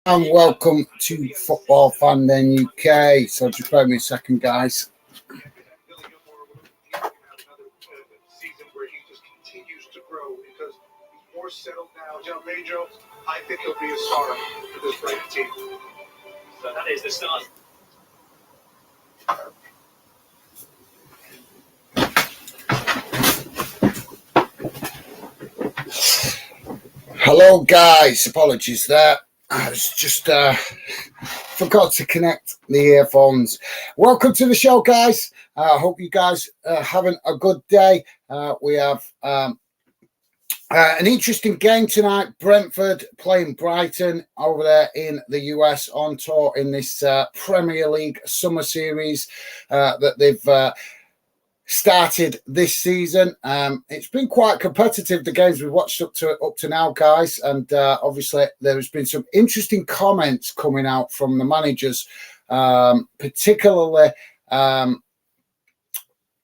And welcome to Football Fan Den UK. So just bear with me a second, guys. Season where he just continues to grow because he's more settled now. Joe Pedro, I think he'll be a star for this Brighton team. So that is the start. Hello, guys. Apologies there. I was just forgot to connect the earphones. Welcome to the show, guys. I hope you guys are having a good day. We have an interesting game tonight. Brentford playing Brighton over there in the US on tour in this Premier League summer series that they've started this season. It's been quite competitive, the games we've watched up to now, guys, and obviously there has been some interesting comments coming out from the managers, particularly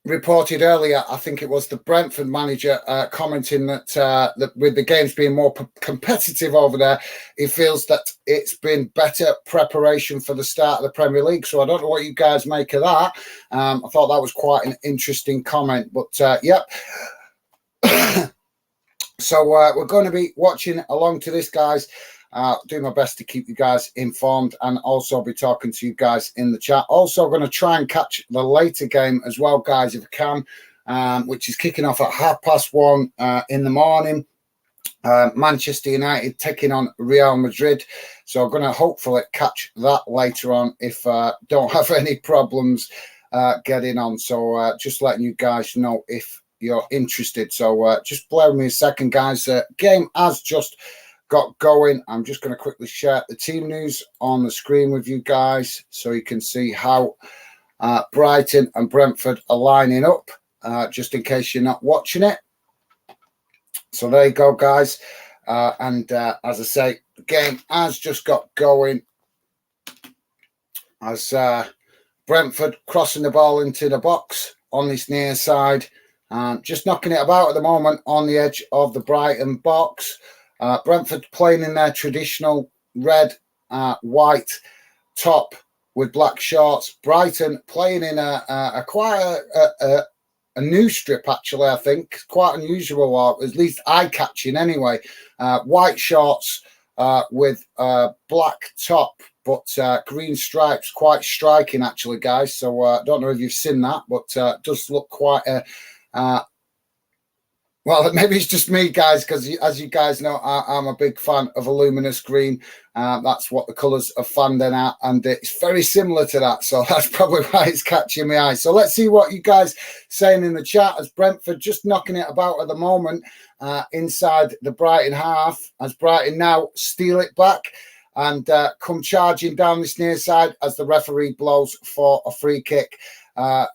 reported earlier. I think it was the Brentford manager commenting that with the games being more competitive over there, he feels that it's been better preparation for the start of the Premier League. So I don't know what you guys make of that. I thought that was quite an interesting comment, but yep. So we're going to be watching along to this, guys. Do my best to keep you guys informed and also be talking to you guys in the chat. Also going to try and catch the later game as well, guys, if I can, which is kicking off at 1:30 in the morning. Manchester United taking on Real Madrid. So I'm going to hopefully catch that later on if don't have any problems getting on. So just letting you guys know if you're interested. So just bear with me a second, guys. Game has just got going. I'm just going to quickly share the team news on the screen with you guys so you can see how Brighton and Brentford are lining up, just in case you're not watching it. So there you go, guys. And as I say, the game has just got going as Brentford crossing the ball into the box on this near side, just knocking it about at the moment on the edge of the Brighton box. Brentford playing in their traditional red, white top with black shorts. Brighton playing in a quite a new strip, actually, I think. Quite unusual, or at least eye-catching anyway. White shorts with black top, but green stripes. Quite striking, actually, guys. So I don't know if you've seen that, but it does look quite a... well, maybe it's just me, guys, because as you guys know, I'm a big fan of a luminous green. That's what the colours of Fanden are, and it's very similar to that. So that's probably why it's catching my eye. So let's see what you guys saying in the chat as Brentford just knocking it about at the moment inside the Brighton half, as Brighton now steal it back and come charging down this near side as the referee blows for a free kick.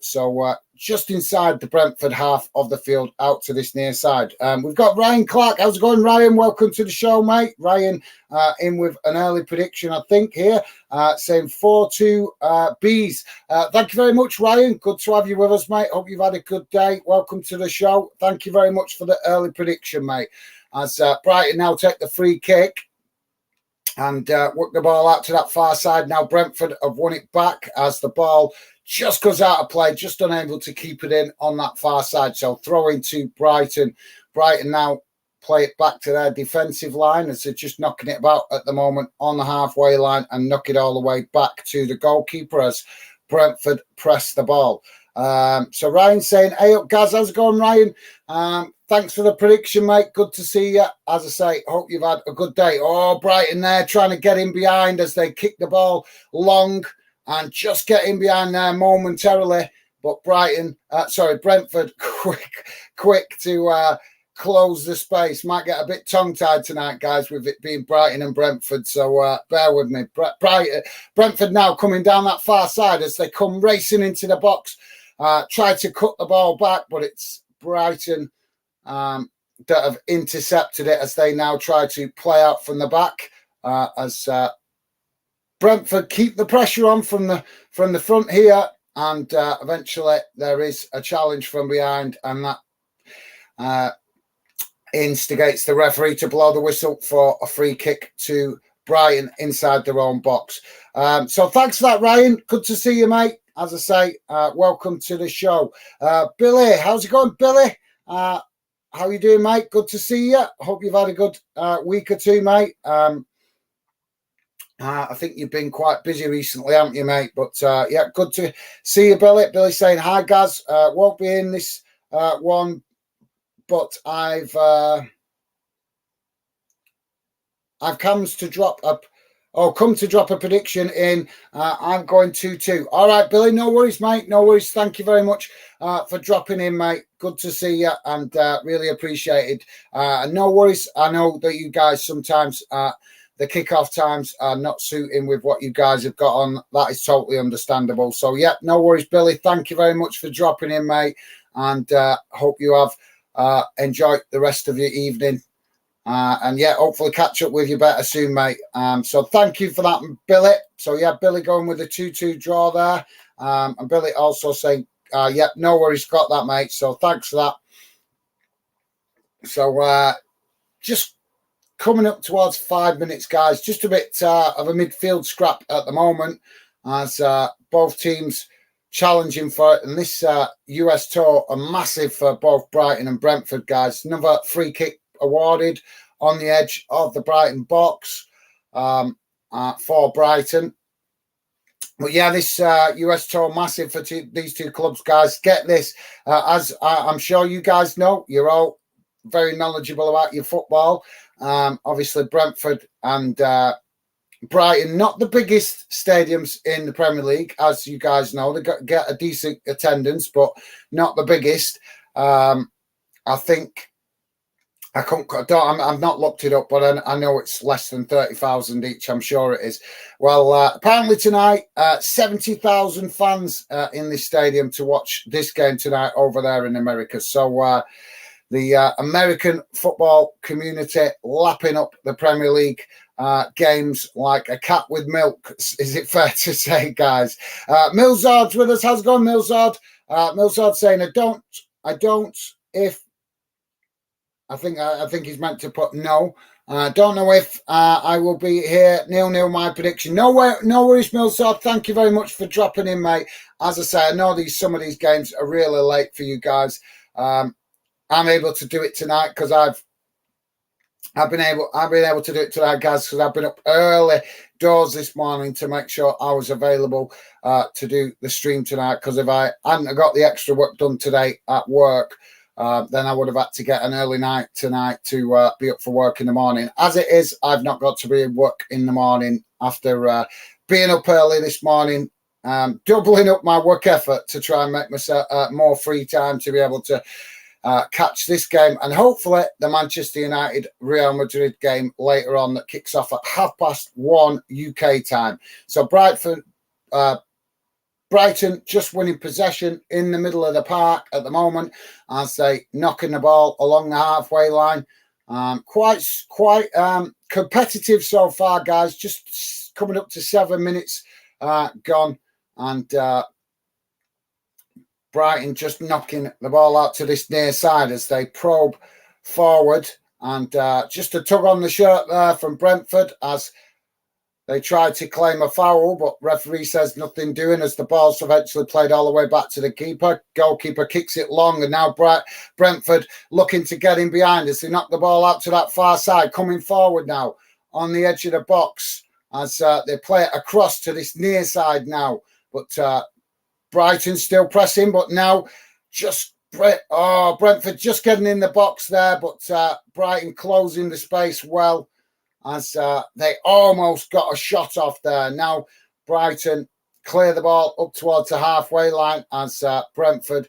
So just inside the Brentford half of the field out to this near side. We've got Ryan Clark. How's it going, Ryan? Welcome to the show, mate. Ryan in with an early prediction, I think, here, saying 4-2 Bees. Thank you very much, Ryan. Good to have you with us, mate. Hope you've had a good day. Welcome to the show. Thank you very much for the early prediction, mate. As Brighton now take the free kick and work the ball out to that far side. Now Brentford have won it back as the ball just goes out of play, just unable to keep it in on that far side. So throw into Brighton. Brighton now play it back to their defensive line as they're just knocking it about at the moment on the halfway line and knock it all the way back to the goalkeeper as Brentford press the ball. So Ryan saying, hey up, Gaz, how's it going, Ryan? Thanks for the prediction, mate. Good to see you. As I say, hope you've had a good day. Oh, Brighton there trying to get in behind as they kick the ball long and just get in behind there momentarily. But Brentford quick to close the space. Might get a bit tongue-tied tonight, guys, with it being Brighton and Brentford. So bear with me. Brentford now coming down that far side as they come racing into the box. Try to cut the ball back, but it's Brighton that have intercepted it as they now try to play out from the back as Brentford keep the pressure on from the front here, and eventually there is a challenge from behind, and that instigates the referee to blow the whistle for a free kick to Brighton inside their own box. So thanks for that, Ryan. Good to see you, mate. As I say, welcome to the show. Billy, how's it going, Billy? How you doing, mate? Good to see you. Hope you've had a good week or two, mate. I think you've been quite busy recently, haven't you, mate? But yeah, good to see you, Billy. Billy saying hi, Gaz. Won't be in this one, but I've come to drop a prediction in. I'm going 2-2. All right, Billy, no worries, mate. No worries. Thank you very much for dropping in, mate. Good to see you and really appreciated. No worries. I know that you guys sometimes the kickoff times are not suiting with what you guys have got on. That is totally understandable. So, yeah, no worries, Billy. Thank you very much for dropping in, mate. And hope you have enjoyed the rest of your evening. And, yeah, hopefully catch up with you better soon, mate. So thank you for that, Billy. So, yeah, Billy going with a 2-2 draw there. And Billy also saying, yeah, no worries, got that, mate. So thanks for that. So just coming up towards 5 minutes, guys. Just a bit of a midfield scrap at the moment as both teams challenging for it. And this US tour are massive for both Brighton and Brentford, guys. Another free kick awarded on the edge of the Brighton box for Brighton. But yeah, this US tour massive for these two clubs, guys. Get this, as I'm sure you guys know, you're all very knowledgeable about your football. Obviously, Brentford and Brighton, not the biggest stadiums in the Premier League, as you guys know. They get a decent attendance, but not the biggest. I think I've not looked it up, but I know it's less than 30,000 each. I'm sure it is. Well, apparently tonight, 70,000 fans in this stadium to watch this game tonight over there in America. So the American football community lapping up the Premier League games like a cat with milk. Is it fair to say, guys? Milzard's with us. How's it going, Milzard? Milzard saying, I think he's meant to put no. Don't know if I will be here. 0-0 my prediction. No worries, Milzard. Thank you very much for dropping in, mate. As I say, I know some of these games are really late for you guys. I'm able to do it tonight because I've been able to do it tonight, guys, because I've been up early doors this morning to make sure I was available to do the stream tonight. Because if I hadn't got the extra work done today at work, then I would have had to get an early night tonight to be up for work in the morning. As it is, I've not got to be at work in the morning after being up early this morning, doubling up my work effort to try and make myself more free time to be able to catch this game and hopefully the Manchester United Real Madrid game later on that kicks off at 1:30 UK time. So Brighton just winning possession in the middle of the park at the moment as they knocking the ball along the halfway line. Quite competitive so far, guys. Just coming up to 7 minutes gone, and Brighton just knocking the ball out to this near side as they probe forward, and just a tug on the shirt there from Brentford as they tried to claim a foul, but referee says nothing doing as the ball's eventually played all the way back to the keeper. Goalkeeper kicks it long, and now Brentford looking to get in behind as they knock the ball out to that far side, coming forward now on the edge of the box as they play it across to this near side now. But Brighton still pressing, but now Brentford just getting in the box there, but Brighton closing the space well as they almost got a shot off there. Now Brighton clear the ball up towards the halfway line as Brentford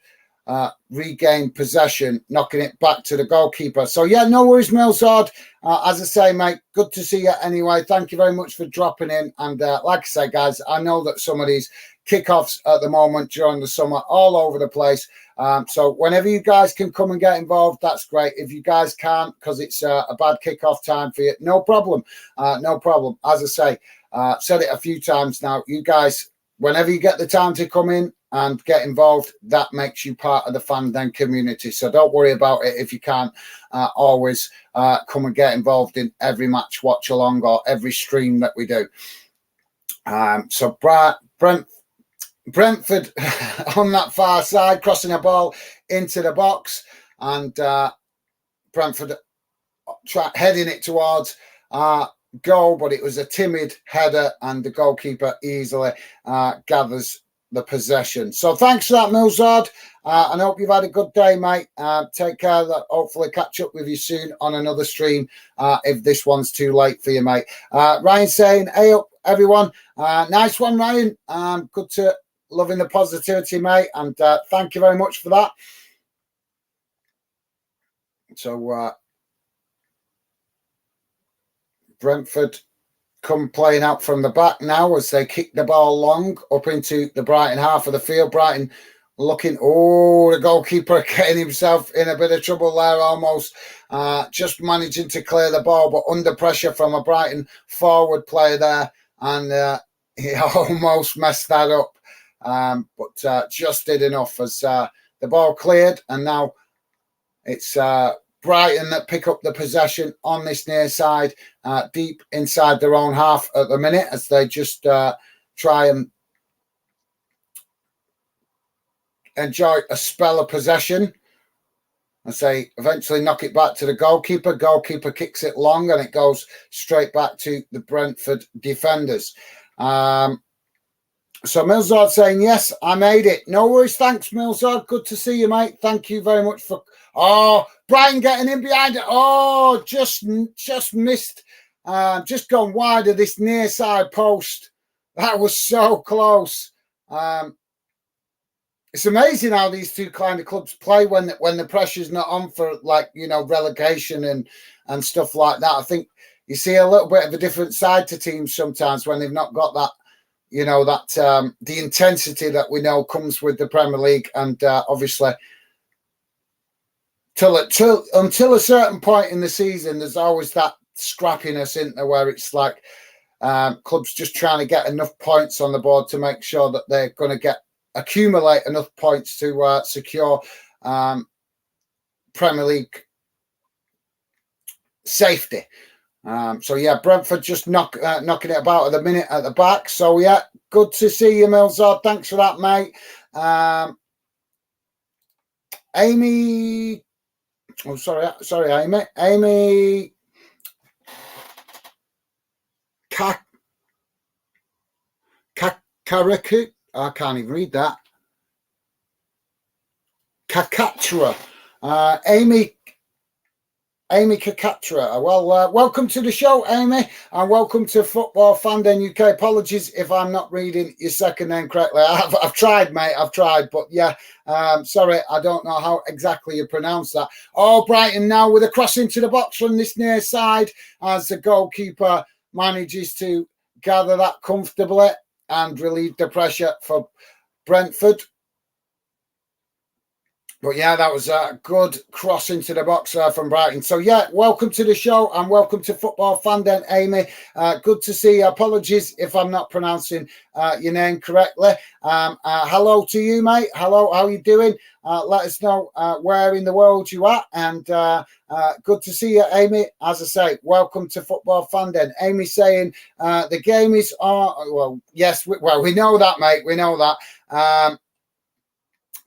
regain possession, knocking it back to the goalkeeper. So, yeah, no worries, Milzard. As I say, mate, good to see you anyway. Thank you very much for dropping in. And like I say, guys, I know that some of these kickoffs at the moment during the summer all over the place. So whenever you guys can come and get involved, that's great. If you guys can't because it's a bad kickoff time for you, no problem. No problem. As I say, said it a few times now, you guys, whenever you get the time to come in, and get involved, that makes you part of the fandom community. So don't worry about it if you can't always come and get involved in every match watch along or every stream that we do. So Brentford on that far side, crossing a ball into the box, and Brentford heading it towards goal, but it was a timid header, and the goalkeeper easily gathers the possession. So thanks for that, Milzard. I hope you've had a good day, mate. Take care. Hopefully catch up with you soon on another stream if this one's too late for you, mate. Ryan saying, hey up, everyone. Nice one, Ryan. Good to loving the positivity, mate, and thank you very much for that. So Brentford come playing out from the back now as they kick the ball long up into the Brighton half of the field. Brighton looking, the goalkeeper getting himself in a bit of trouble there almost. Just managing to clear the ball, but under pressure from a Brighton forward player there. And he almost messed that up. But just did enough as the ball cleared. And now it's Brighton that pick up the possession on this near side, deep inside their own half at the minute, as they just try and enjoy a spell of possession. As they eventually knock it back to the goalkeeper. Goalkeeper kicks it long, and it goes straight back to the Brentford defenders. So Milzard saying, yes, I made it. No worries. Thanks, Milzard. Good to see you, mate. Thank you very much for... Brian getting in behind it. Just missed. Just gone wide of this near side post. That was so close. It's amazing how these two kind of clubs play when the pressure's not on for, like, relegation and stuff like that. I think you see a little bit of a different side to teams sometimes when they've not got that, the intensity that we know comes with the Premier League. And obviously, until a certain point in the season, there's always that scrappiness, isn't there, where it's like clubs just trying to get enough points on the board to make sure that they're going to accumulate enough points to secure Premier League safety. So yeah, Brentford just knocking it about at the minute at the back. So yeah, good to see you, Milzard. Thanks for that, mate. Amy. Oh, sorry, Amy. Amy Kakaraku. I can't even read that. Kakatra. Amy Kakatra. Well, welcome to the show, Amy, and welcome to Football Fandom UK. Apologies if I'm not reading your second name correctly. I've tried, mate. I've tried, but yeah, sorry, I don't know how exactly you pronounce that. Brighton now with a cross into the box from this near side as the goalkeeper manages to gather that comfortably and relieve the pressure for Brentford. But yeah, that was a good cross into the box from Brighton. So yeah, welcome to the show and welcome to Football Fandom, Amy. Good to see you. Apologies if I'm not pronouncing your name correctly. Hello to you, mate. Hello, how you doing? Let us know where in the world you are. And good to see you, Amy. As I say, welcome to Football Fandom. Amy saying the game is on. Well, yes, we know that, mate. We know that.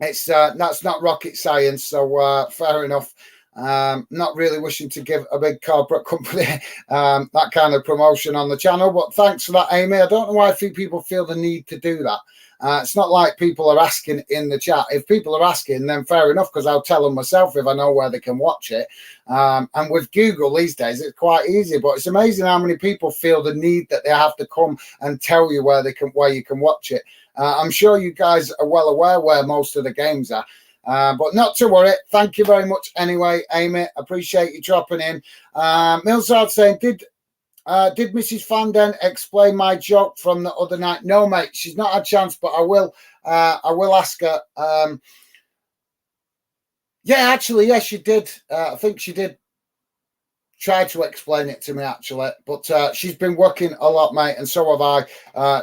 It's that's not rocket science, so fair enough. Not really wishing to give a big corporate company that kind of promotion on the channel, but thanks for that, Amy. I don't know why a few people feel the need to do that. It's not like people are asking in the chat. If people are asking, then fair enough, because I'll tell them myself if I know where they can watch it. And with Google these days, it's quite easy. But it's amazing how many people feel the need that they have to come and tell you where you can watch it. I'm sure you guys are well aware where most of the games are. But not to worry. Thank you very much anyway, Amy. Appreciate you dropping in. Milzard saying, did Mrs. Fandom explain my joke from the other night? No, mate, she's not had a chance, but I will ask her. Yeah, actually, yes, she did. I think she did try to explain it to me, actually, but she's been working a lot, mate, and so have I.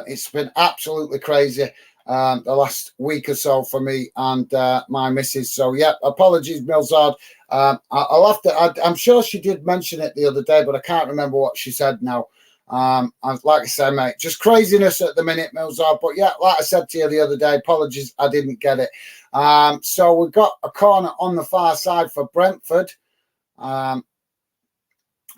It's been absolutely crazy. the last week or so for me and my missus. So yeah, apologies, Milzard. I'll have to. I'm sure she did mention it the other day, but I can't remember what she said now. Like I said, mate, just craziness at the minute, Milzard. But yeah, like I said to you the other day, apologies, I didn't get it. So we've got a corner on the far side for Brentford.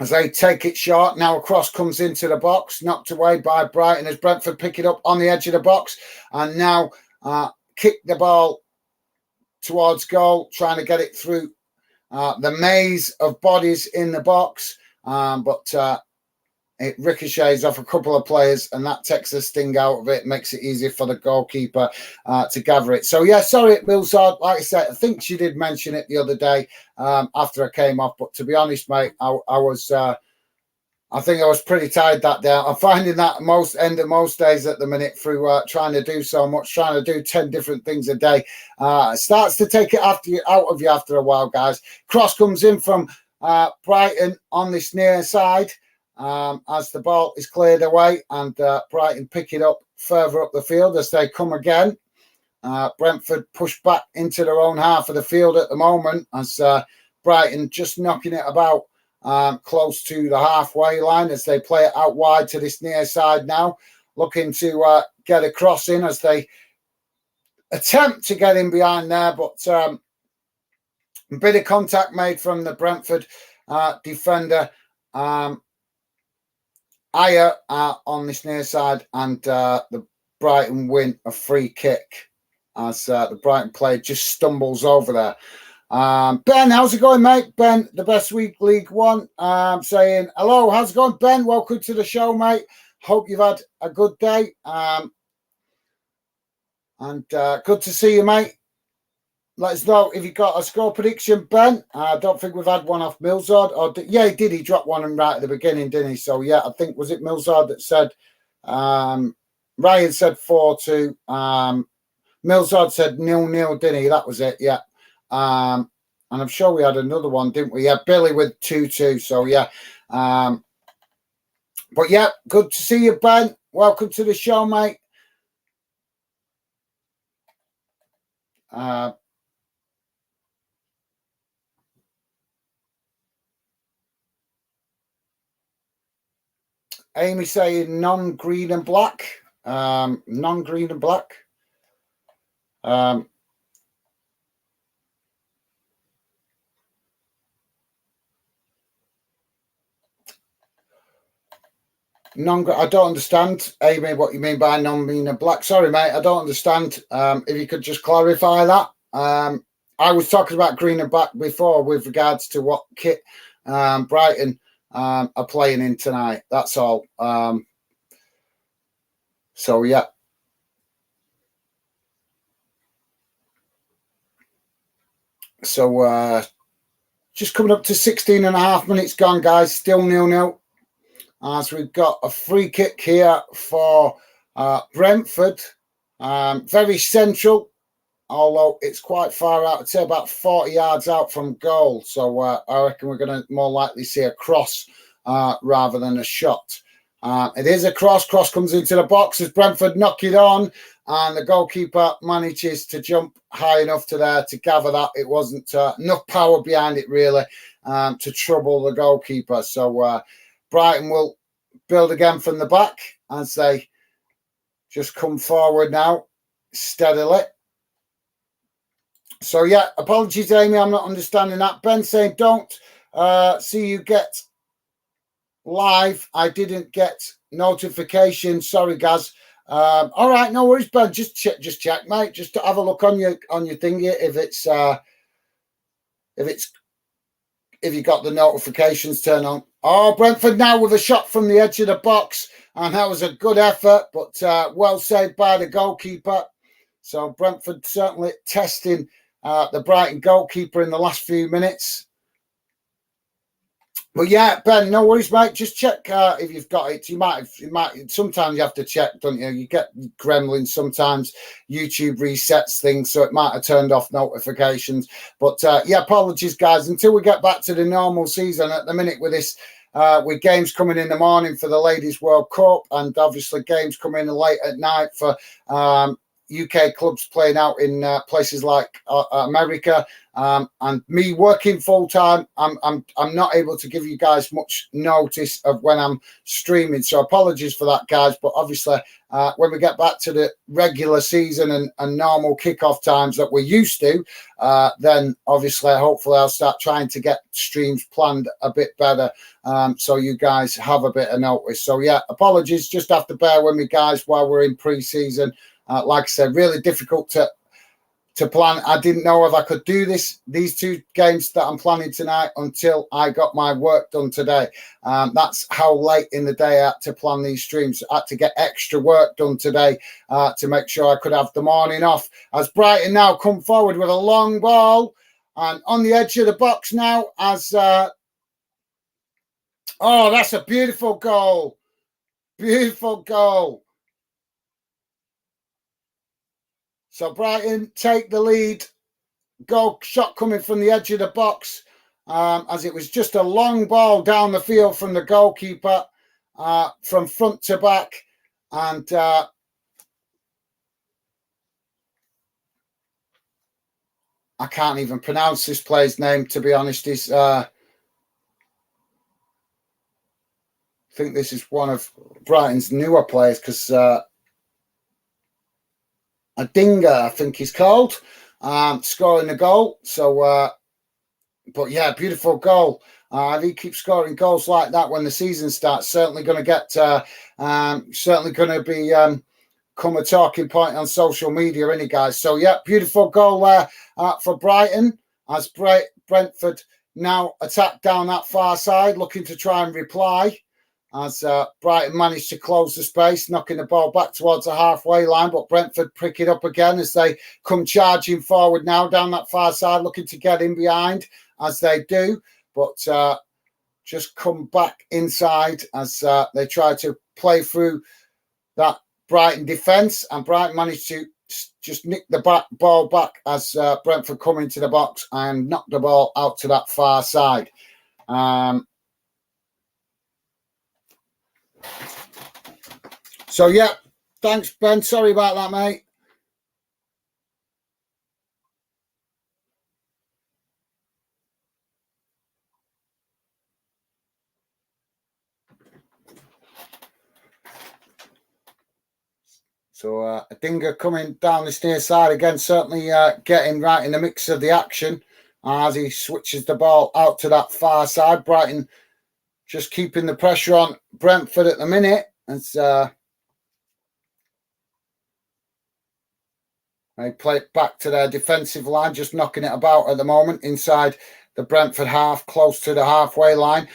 As they take it short, now a cross comes into the box, knocked away by Brighton as Brentford pick it up on the edge of the box and now kick the ball towards goal, trying to get it through the maze of bodies in the box. But it ricochets off a couple of players and that takes the sting out of it, makes it easier for the goalkeeper to gather it. So, yeah, sorry, Milzard. Like I said, I think she did mention it the other day after I came off. But to be honest, mate, I think I was pretty tired that day. I'm finding that most days at the minute through trying to do so much, trying to do 10 different things a day. It starts to take it out of you after a while, guys. Cross comes in from Brighton on this near side. As the ball is cleared away and Brighton pick it up further up the field as they come again. Brentford push back into their own half of the field at the moment as Brighton just knocking it about close to the halfway line as they play it out wide to this near side now, looking to get a cross in as they attempt to get in behind there, but a bit of contact made from the Brentford defender. Higher on this near side and the Brighton win a free kick as the Brighton player just stumbles over there. Ben, how's it going, mate? Ben, the Best Week League One, saying, hello, how's it going, Ben? Welcome to the show, mate. Hope you've had a good day. And good to see you, mate. Let us know if you got a score prediction, Ben. I don't think we've had one off Milzard. Yeah, he did. He dropped one right at the beginning, didn't he? So, yeah, I think, was it Milzard that said, Ryan said 4-2. Milzard said 0-0, didn't he? That was it, yeah. And I'm sure we had another one, didn't we? Yeah, Billy with 2-2. So, yeah. But, yeah, good to see you, Ben. Welcome to the show, mate. Amy saying non-green and black. Non-green and black. I don't understand, Amy, what you mean by non-green and black. Sorry, mate, I don't understand. If you could just clarify that. I was talking about green and black before with regards to what kit Brighton are playing in tonight. That's all. So, yeah. So, just coming up to 16 and a half minutes gone, guys. Still 0-0. As we've got a free kick here for Brentford. Very central, although it's quite far out. I'd say about 40 yards out from goal. So I reckon we're going to more likely see a cross rather than a shot. It is a cross. Cross comes into the box as Brentford knock it on. And the goalkeeper manages to jump high enough to there to gather that. It wasn't enough power behind it, really, to trouble the goalkeeper. So Brighton will build again from the back as they just come forward now steadily. So, yeah, apologies, Amy. I'm not understanding that. Ben saying, don't see you get live. I didn't get notification. Sorry, Gaz. All right, no worries, Ben. Just check, mate. Just to have a look on your thingy if you got the notifications turned on. Oh, Brentford now with a shot from the edge of the box, and that was a good effort, but well saved by the goalkeeper. So Brentford certainly testing the Brighton goalkeeper in the last few minutes. But yeah, Ben, no worries, mate. Just check if you've got it. You might. Sometimes you have to check, don't you? You get gremlins. Sometimes YouTube resets things, so it might have turned off notifications. But yeah, apologies, guys. Until we get back to the normal season, at the minute with this, with games coming in the morning for the Ladies World Cup, and obviously games coming in late at night for UK clubs playing out in places like America, and me working full time, I'm not able to give you guys much notice of when I'm streaming. So apologies for that, guys. But obviously, when we get back to the regular season and normal kickoff times that we're used to, then obviously, hopefully, I'll start trying to get streams planned a bit better, so you guys have a bit of notice. So yeah, apologies. Just have to bear with me, guys, while we're in pre-season. Like I said, really difficult to plan. I didn't know if I could do these two games that I'm planning tonight until I got my work done today. That's how late in the day I had to plan these streams. I had to get extra work done today to make sure I could have the morning off. As Brighton now come forward with a long ball and on the edge of the box now as oh, that's a beautiful goal. Beautiful goal. So Brighton take the lead. Goal shot coming from the edge of the box, as it was just a long ball down the field from the goalkeeper, from front to back. And I can't even pronounce this player's name, to be honest. I think this is one of Brighton's newer players, because Adinga, I think he's called, scoring the goal. So, but yeah, beautiful goal. If he keeps scoring goals like that when the season starts, certainly going to get, certainly going to be come a talking point on social media, isn't he, guys? So yeah, beautiful goal there for Brighton as Brentford now attack down that far side, looking to try and reply. As Brighton managed to close the space, knocking the ball back towards the halfway line, but Brentford pick it up again as they come charging forward now down that far side, looking to get in behind, as they do, but just come back inside as they try to play through that Brighton defence, and Brighton managed to just nick the ball back as Brentford come into the box and knock the ball out to that far side. So, yeah, thanks, Ben. Sorry about that, mate. So, Adinga coming down this near side again, certainly getting right in the mix of the action as he switches the ball out to that far side. Brighton just keeping the pressure on Brentford at the minute. As they play it back to their defensive line, just knocking it about at the moment inside the Brentford half, close to the halfway line.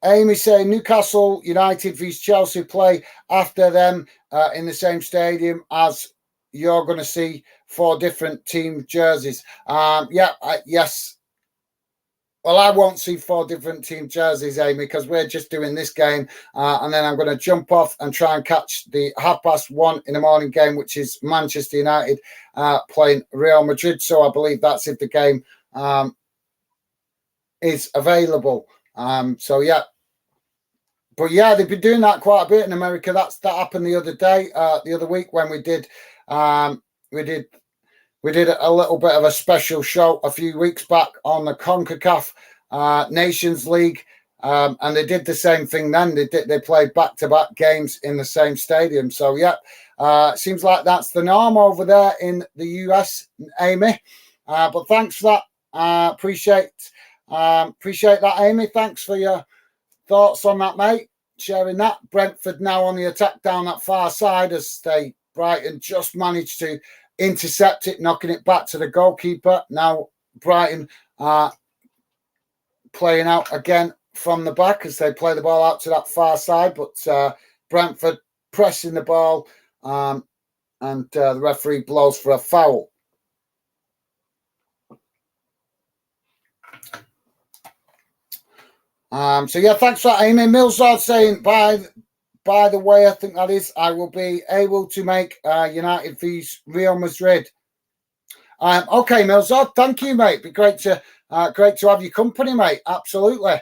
Amy saying Newcastle United vs Chelsea play after them in the same stadium, as you're going to see 4 different team jerseys. Yes. Well, I won't see 4 different team jerseys, Amy, because we're just doing this game. And then I'm going to jump off and try and catch the 1:30 in the morning game, which is Manchester United playing Real Madrid. So I believe that's if the game is available. So yeah, but yeah, they've been doing that quite a bit in America. That happened the other day, the other week when we did a little bit of a special show a few weeks back on the CONCACAF Nations League, and they did the same thing then. They played back-to-back games in the same stadium. So yeah, seems like that's the norm over there in the US, Amy. But thanks for that. Appreciate that, Amy. Thanks for your thoughts on that, mate. Sharing that. Brentford now on the attack down that far side as Brighton just managed to intercept it, knocking it back to the goalkeeper. Now Brighton playing out again from the back as they play the ball out to that far side, but Brentford pressing the ball, and the referee blows for a foul. So yeah, thanks for that, Amy. Millsard saying, by the way, I think that is, I will be able to make United vs Real Madrid. Okay, Millsard, thank you, mate. Be great to have your company, mate. Absolutely.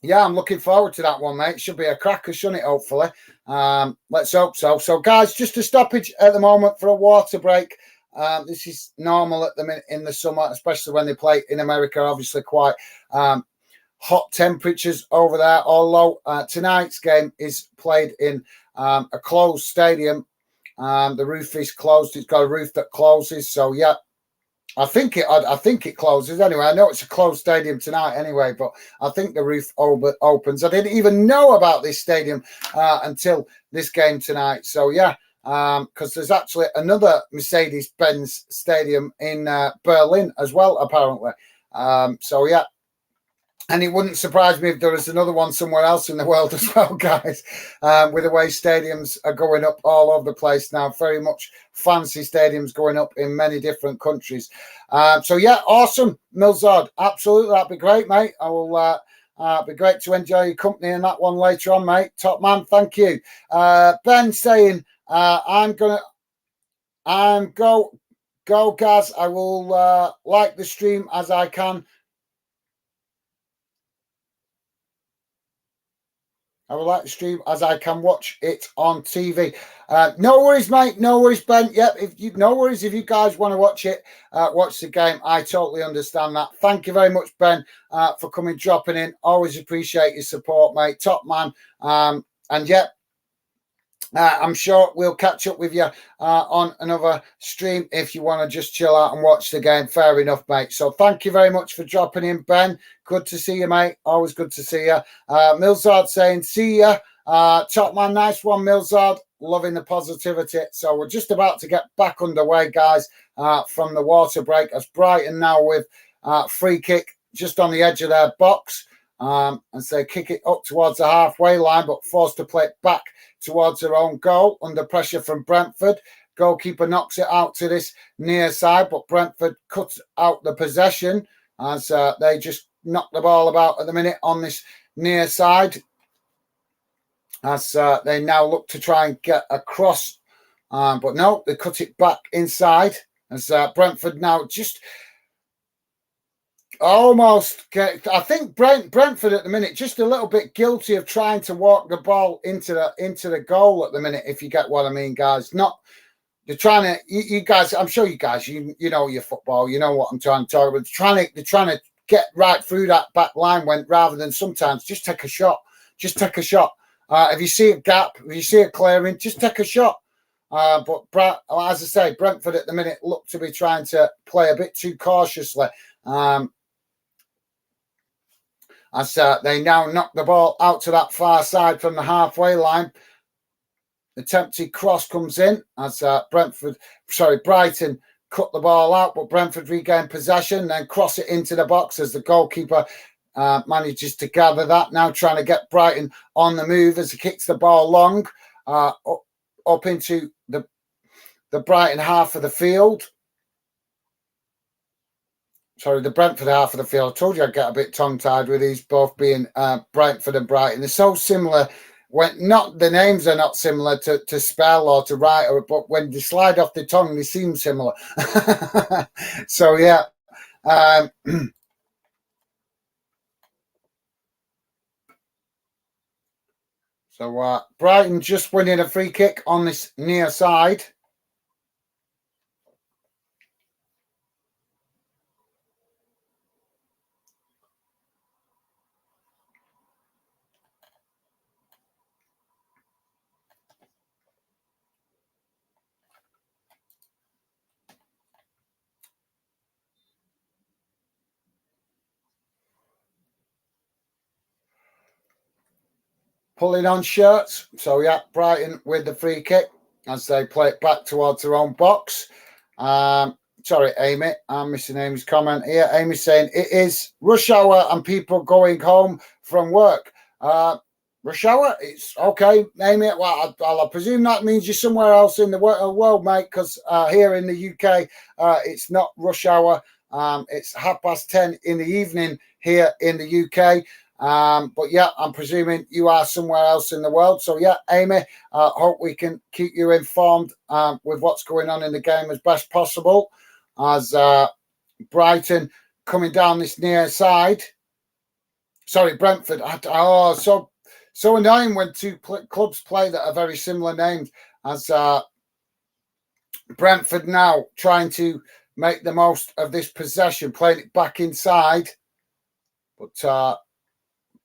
Yeah, I'm looking forward to that one, mate. Should be a cracker, shouldn't it, hopefully? Let's hope so. So, guys, just a stoppage at the moment for a water break. This is normal at the minute in the summer, especially when they play in America. Obviously, quite hot temperatures over there. Although tonight's game is played in a closed stadium. The roof is closed. It's got a roof that closes. So, yeah. I think it closes anyway. I know it's a closed stadium tonight anyway, but I think the roof opens. I didn't even know about this stadium until this game tonight. So yeah, because there's actually another Mercedes-Benz stadium in Berlin as well, apparently. So yeah. And it wouldn't surprise me if there was another one somewhere else in the world as well, guys, with the way stadiums are going up all over the place now. Very much fancy stadiums going up in many different countries. So, yeah, awesome, Milzard. Absolutely, that'd be great, mate. I will be great to enjoy your company in that one later on, mate. Top man, thank you. Ben saying, go, Gaz. I will like the stream as I can. I would like to stream as I can watch it on TV. No worries, mate. No worries, Ben. Yep. No worries if you guys want to watch it, watch the game. I totally understand that. Thank you very much, Ben, for coming, dropping in. Always appreciate your support, mate. Top man. And yep. I'm sure we'll catch up with you on another stream if you want to just chill out and watch the game. Fair enough, mate. So thank you very much for dropping in, Ben. Good to see you, mate. Always good to see you. Milzard saying, see ya. Top man, nice one, Milzard. Loving the positivity. So we're just about to get back underway, guys, from the water break as Brighton now with free kick just on the edge of their box. And so kick it up towards the halfway line, but forced to play it back towards their own goal under pressure from Brentford. Goalkeeper knocks it out to this near side, but Brentford cuts out the possession as they just knock the ball about at the minute on this near side as they now look to try and get across. But no, they cut it back inside as Brentford now just almost I think Brentford at the minute just a little bit guilty of trying to walk the ball into the goal at the minute, if you get what I mean, guys. Not they're trying to you guys, I'm sure you guys you know your football, you know what I'm trying to talk about. They're trying to get right through that back line when rather than sometimes just take a shot. Just take a shot. If you see a gap, if you see a clearing, just take a shot. But as I say, Brentford at the minute look to be trying to play a bit too cautiously. As they now knock the ball out to that far side from the halfway line. The attempted cross comes in as Brighton cut the ball out, but Brentford regain possession, then cross it into the box as the goalkeeper manages to gather that. Now trying to get Brighton on the move as he kicks the ball long up into the Brighton half of the field. Sorry, the Brentford half of the field. I told you I'd get a bit tongue-tied with these both being Brentford and Brighton. They're so similar. When not the names are not similar to spell or to write, but when they slide off the tongue, they seem similar. So yeah. So Brighton just winning a free kick on this near side. Pulling on shirts. So, yeah, Brighton with the free kick as they play it back towards their own box. Sorry, Amy. I'm missing Amy's comment here. Amy's saying it is rush hour and people going home from work. Rush hour? It's okay, Amy. Well, I presume that means you're somewhere else in the world, mate, because here in the UK, it's not rush hour. It's 10:30 in the evening here in the UK. But yeah, I'm presuming you are somewhere else in the world. So yeah, Amy, hope we can keep you informed with what's going on in the game as best possible. As Brighton coming down this near side. Sorry, Brentford. So annoying when two clubs play that are very similar names. As Brentford now trying to make the most of this possession, playing it back inside, but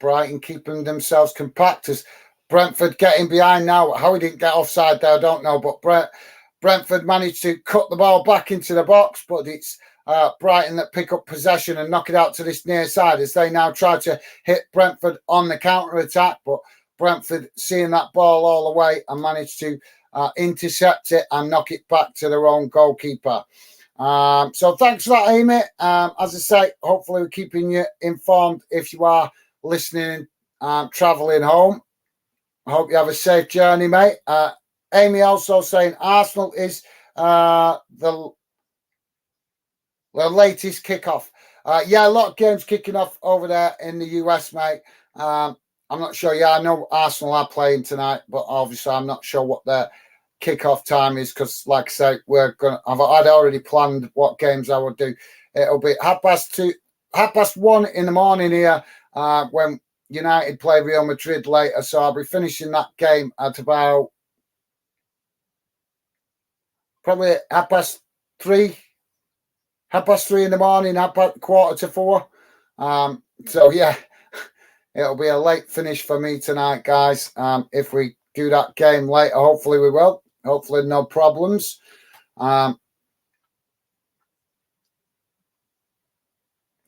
Brighton keeping themselves compact as Brentford getting behind now. How he didn't get offside there, I don't know, but Brentford managed to cut the ball back into the box, but it's Brighton that pick up possession and knock it out to this near side as they now try to hit Brentford on the counter-attack, but Brentford seeing that ball all the way and managed to intercept it and knock it back to their own goalkeeper. So thanks for that, Amy. As I say, hopefully we're keeping you informed if you are listening, travelling home. I hope you have a safe journey, mate. Amy also saying Arsenal is the latest kickoff. Yeah, a lot of games kicking off over there in the US, mate. I'm not sure. Yeah, I know Arsenal are playing tonight, but obviously I'm not sure what their kickoff time is because, like I say, I'd already planned what games I would do. It'll be 1:30 in the morning here when United play Real Madrid later. So I'll be finishing that game at about probably 3:30 in the morning, about 3:45. So yeah. It'll be a late finish for me tonight, guys. If we do that game later, hopefully we will. Hopefully no problems.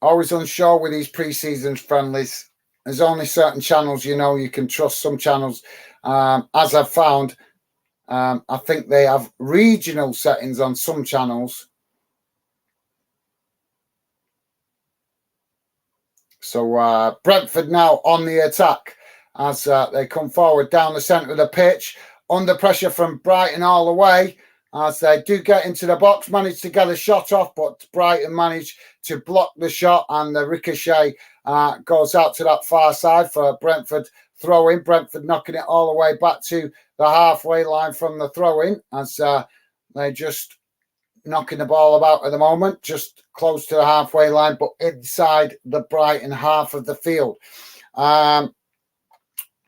Always unsure with these pre-season friendlies. There's only certain channels you can trust. Some channels, as I've found, I think they have regional settings on some channels. So Brentford now on the attack as they come forward down the centre of the pitch. Under pressure from Brighton all the way as they do get into the box. Managed to get a shot off, but Brighton managed to block the shot and the ricochet goes out to that far side for Brentford throw-in. Brentford knocking it all the way back to the halfway line from the throw-in as they just knocking the ball about at the moment, just close to the halfway line, but inside the Brighton half of the field.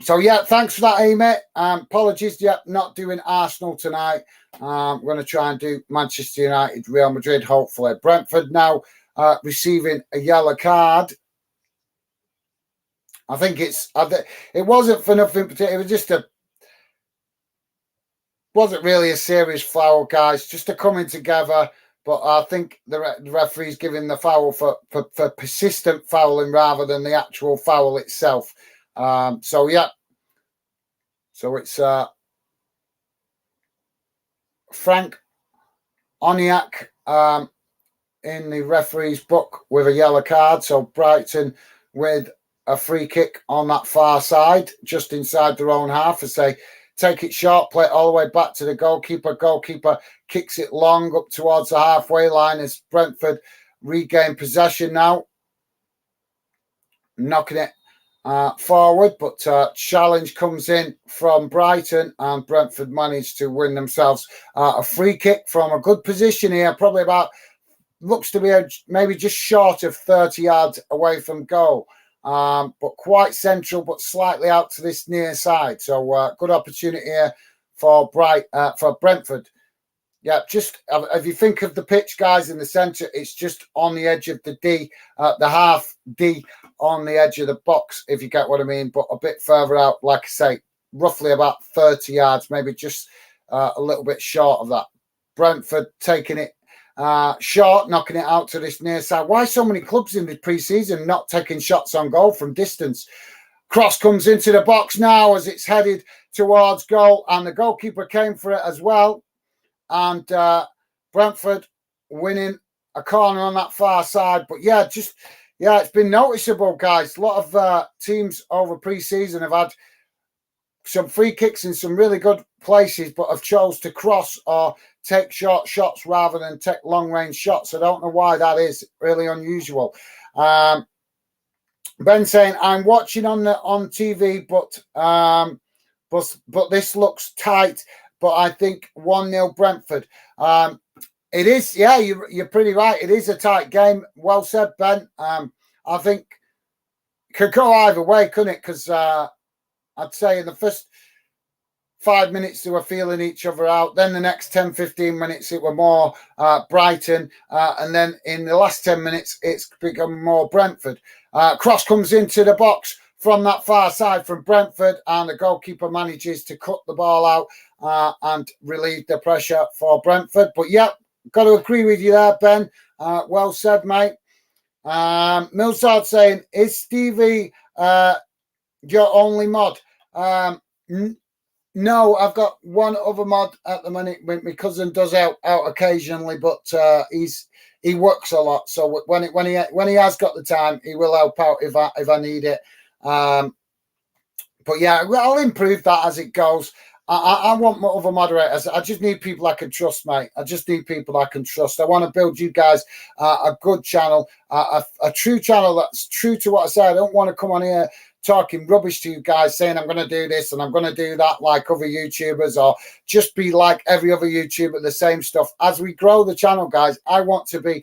So, yeah, thanks for that, Amy. Apologies, not doing Arsenal tonight. We're going to try and do Manchester United, Real Madrid, hopefully. Brentford now receiving a yellow card. I think it wasn't for nothing particular. It was just wasn't really a serious foul, guys, just a coming together. But I think the referee's giving the foul for persistent fouling rather than the actual foul itself. So, yeah. So it's Frank Oniak in the referee's book with a yellow card. So Brighton with a free kick on that far side, just inside their own half as they take it short, play it all the way back to the goalkeeper. Goalkeeper kicks it long up towards the halfway line as Brentford regain possession now. Knocking it forward, but challenge comes in from Brighton and Brentford managed to win themselves a free kick from a good position here, probably looks to be maybe just short of 30 yards away from goal. But quite central, but slightly out to this near side. So good opportunity here for Brentford. Yeah, just if you think of the pitch, guys, in the centre, it's just on the edge of the D, the half D on the edge of the box, if you get what I mean. But a bit further out, like I say, roughly about 30 yards, maybe just a little bit short of that. Brentford taking it short, knocking it out to this near side. Why so many clubs in the pre-season not taking shots on goal from distance? Cross comes into the box now as it's headed towards goal, and the goalkeeper came for it as well. And Brentford winning a corner on that far side. But yeah, it's been noticeable, guys. A lot of teams over pre-season have had some free kicks in some really good places, but have chose to cross or take short shots rather than take long-range shots. I don't know why that is. Really unusual. Ben saying, I'm watching on TV, but this looks tight. But I think 1-0 Brentford. It is, yeah, you're pretty right. It is a tight game. Well said, Ben. I think, could go either way, couldn't it? Because I'd say in the first 5 minutes they were feeling each other out. Then the next 10, 15 minutes it were more Brighton. And then in the last 10 minutes it's become more Brentford. Cross comes into the box from that far side from Brentford, and the goalkeeper manages to cut the ball out and relieve the pressure for Brentford. But yeah, got to agree with you there, Ben. Well said, mate. Millsard saying, is Stevie your only mod? No, I've got one other mod at the minute. My cousin does out occasionally, but he works a lot. So when he has got the time, he will help out if I need it. But yeah, I'll improve that as it goes. I want more other moderators. I just need people I can trust, mate. I just need people I can trust. I want to build you guys a good channel, a true channel that's true to what I say. I don't want to come on here talking rubbish to you guys saying I'm going to do this and I'm going to do that like other YouTubers, or just be like every other YouTuber, the same stuff. As we grow the channel, guys, I want to be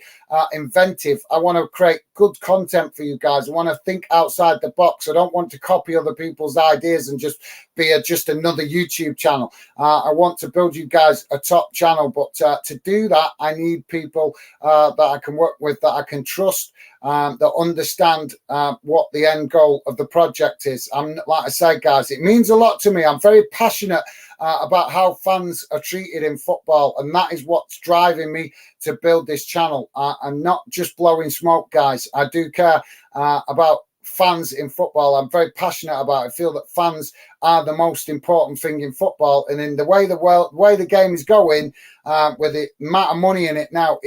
inventive. I want to create good content for you guys. I want to think outside the box. I don't want to copy other people's ideas and just be just another YouTube channel. I want to build you guys a top channel, but to do that, I need people that I can work with, that I can trust, that understand what the end goal of the project is. Like I say, guys, it means a lot to me. I'm very passionate about how fans are treated in football, and that is what's driving me to build this channel. I'm not just blowing smoke, guys. I do care about fans in football. I'm very passionate about it. I feel that fans are the most important thing in football, and in the way the game is going, with the amount of money in it now,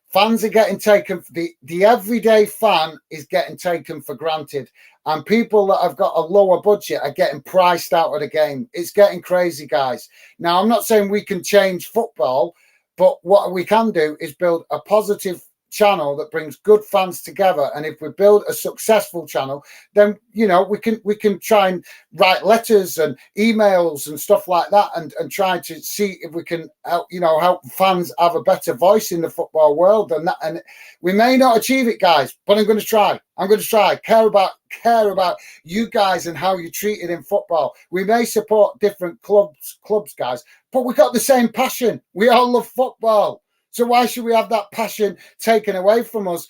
fans are getting taken. The everyday fan is getting taken for granted, and people that have got a lower budget are getting priced out of the game. It's getting crazy, guys. Now, I'm not saying we can change football, but what we can do is build a positive channel that brings good fans together. And if we build a successful channel, then we can try and write letters and emails and stuff like that, and try to see if we can help fans have a better voice in the football world. And we may not achieve it, guys, but I'm going to try. Care about you guys and how you're treated in football. We may support different clubs, guys, but we got the same passion. We all love football. So why should we have that passion taken away from us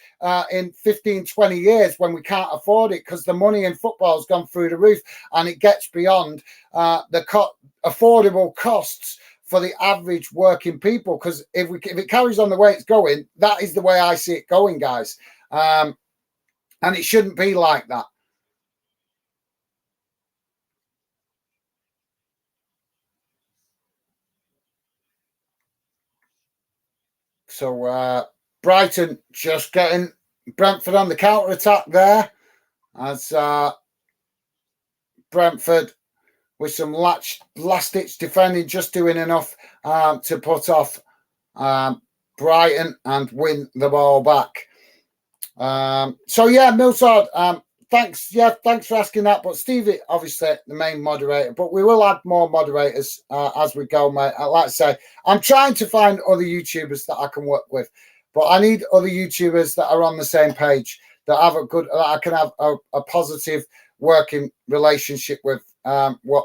in 15, 20 years when we can't afford it? Because the money in football has gone through the roof, and it gets beyond the affordable costs for the average working people. Because if it carries on the way it's going, that is the way I see it going, guys. And it shouldn't be like that. So Brighton just getting Brentford on the counter attack there, as Brentford with some last-ditch defending, just doing enough to put off Brighton and win the ball back. So yeah, Millsard, thanks for asking that. But Stevie, obviously the main moderator, but we will add more moderators as we go, mate. Like I say, I'm trying to find other YouTubers that I can work with, but I need other YouTubers that are on the same page, that I can have a positive working relationship with,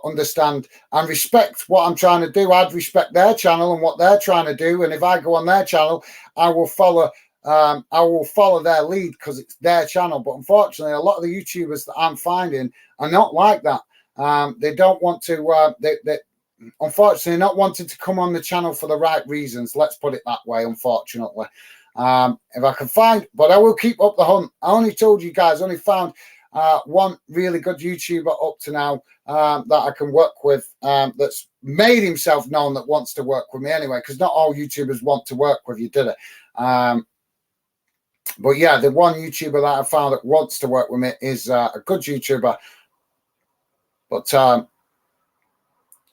understand and respect what I'm trying to do. I'd respect their channel and what they're trying to do, and if I go on their channel, I will follow their lead because it's their channel. But unfortunately, a lot of the YouTubers that I'm finding are not like that. They don't want to. They unfortunately not wanting to come on the channel for the right reasons. Let's put it that way. Unfortunately, if I can find, but I will keep up the hunt. I only told you guys, only found one really good YouTuber up to now that I can work with, that's made himself known, that wants to work with me anyway, because not all YouTubers want to work with you, do they? But yeah, the one YouTuber that I found that wants to work with me is a good YouTuber, but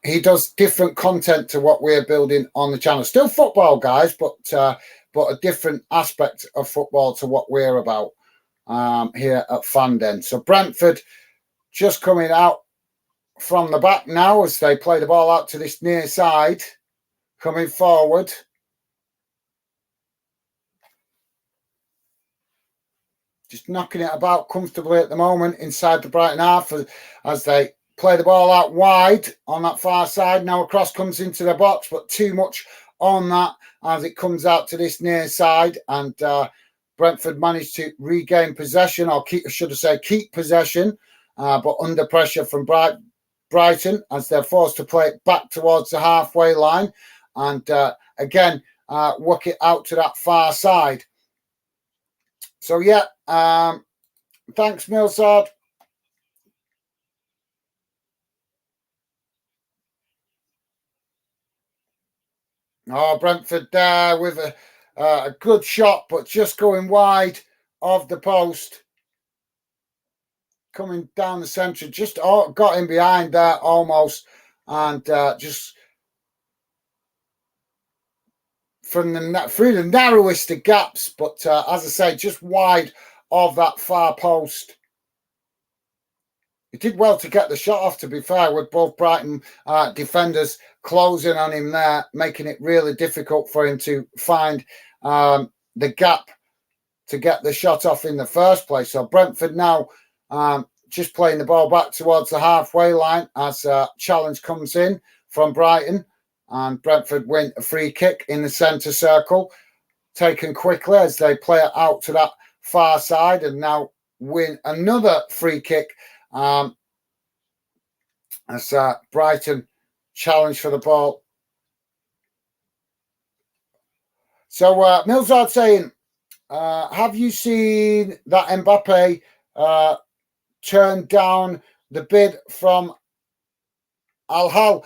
he does different content to what we're building on the channel. Still football, guys, but a different aspect of football to what we're about here at Fanden. So Brentford just coming out from the back now as they play the ball out to this near side, coming forward. just knocking it about comfortably at the moment inside the Brighton half as they play the ball out wide on that far side. Now a cross comes into the box, but too much on that as it comes out to this near side, and Brentford managed to regain possession, or keep possession, but under pressure from Brighton as they're forced to play it back towards the halfway line, and again work it out to that far side. So yeah, thanks Millsard. Oh, Brentford there with a good shot, but just going wide of the post. Coming down the centre, just got in behind there almost, and just through the narrowest of gaps, but as I say, just wide of that far post. He did well to get the shot off, to be fair, with both Brighton defenders closing on him there, making it really difficult for him to find the gap to get the shot off in the first place. So Brentford now just playing the ball back towards the halfway line as a challenge comes in from Brighton, and Brentford win a free kick in the centre circle, taken quickly as they play it out to that far side, and now win another free kick as Brighton challenge for the ball. So Millsard saying, have you seen that Mbappe turned down the bid from Al Hilal?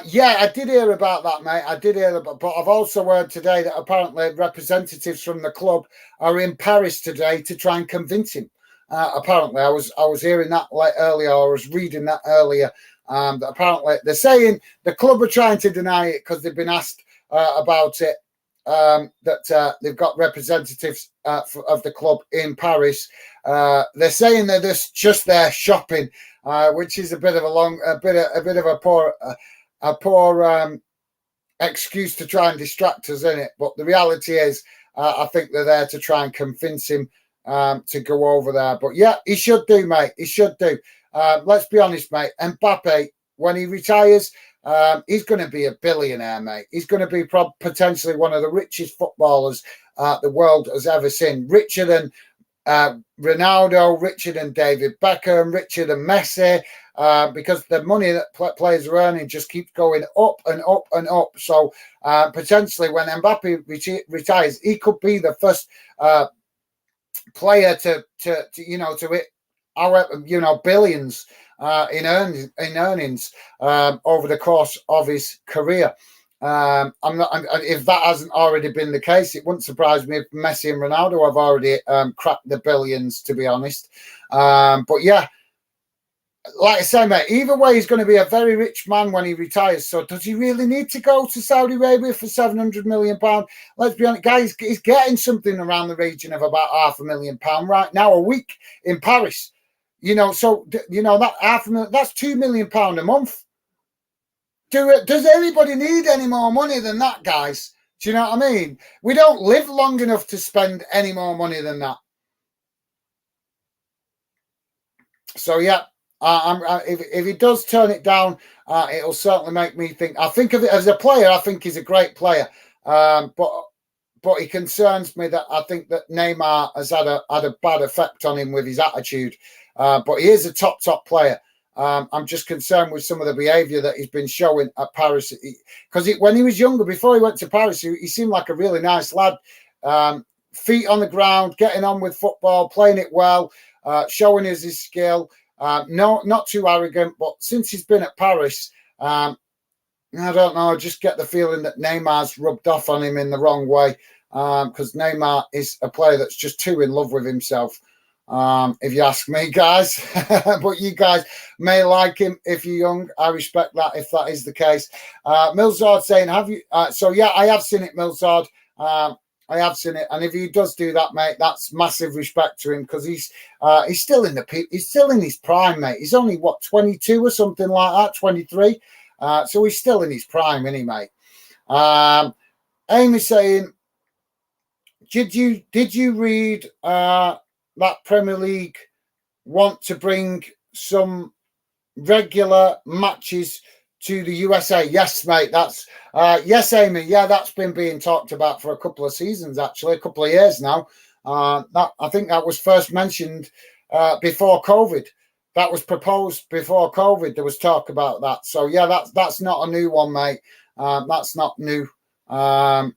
Yeah, I did hear about that, mate. I did hear about, but I've also heard today that apparently representatives from the club are in Paris today to try and convince him. Apparently, I was hearing that earlier. I was reading that earlier. That apparently they're saying the club are trying to deny it because they've been asked about it. That they've got representatives of the club in Paris. They're saying they're just there shopping, which is a bit of a poor excuse to try and distract us, isn't it? But the reality is, I think they're there to try and convince him to go over there. But yeah, he should do, mate. He should do. Let's be honest, mate. Mbappe, when he retires, he's going to be a billionaire, mate. He's going to be potentially one of the richest footballers the world has ever seen. Richer than Ronaldo, richer than David Beckham, richer than Messi, because the money that players are earning just keeps going up and up and up. So potentially when Mbappe retires, he could be the first player to hit our billions in earnings over the course of his career. If that hasn't already been the case, it wouldn't surprise me if Messi and Ronaldo have already cracked the billions, to be honest. But yeah, like I say, mate, either way, he's going to be a very rich man when he retires. So does he really need to go to Saudi Arabia for £700 million? Let's be honest, guys, he's getting something around the region of about £500,000 right now a week in Paris. So that that's £2 million a month. Does anybody need any more money than that, guys? Do you know what I mean? We don't live long enough to spend any more money than that. So yeah, if he does turn it down, it'll certainly make me think. I think of it as a player. I think he's a great player, but it concerns me that I think that Neymar has had a bad effect on him with his attitude. But he is a top player. I'm just concerned with some of the behaviour that he's been showing at Paris. Because when he was younger, before he went to Paris, he seemed like a really nice lad. Feet on the ground, getting on with football, playing it well, showing us his skill. No, not too arrogant. But since he's been at Paris, I don't know. I just get the feeling that Neymar's rubbed off on him in the wrong way. Because Neymar is a player that's just too in love with himself. If you ask me, guys. But you guys may like him if you're young. I respect that if that is the case. Millsard saying, have you? So yeah, I have seen it, Millsard. I have seen it, and if he does do that, mate, that's massive respect to him because he's still he's still in his prime, mate. He's only 22 or something like that, 23. So he's still in his prime, isn't he, mate? Amy saying, did you read that Premier League want to bring some regular matches to the USA? Yes, mate. That's yes, Amy. Yeah, that's been being talked about for a couple of seasons, actually, a couple of years now. That I think that was first mentioned before COVID. That was proposed before COVID. There was talk about that. So yeah, that's not a new one, mate. That's not new. Although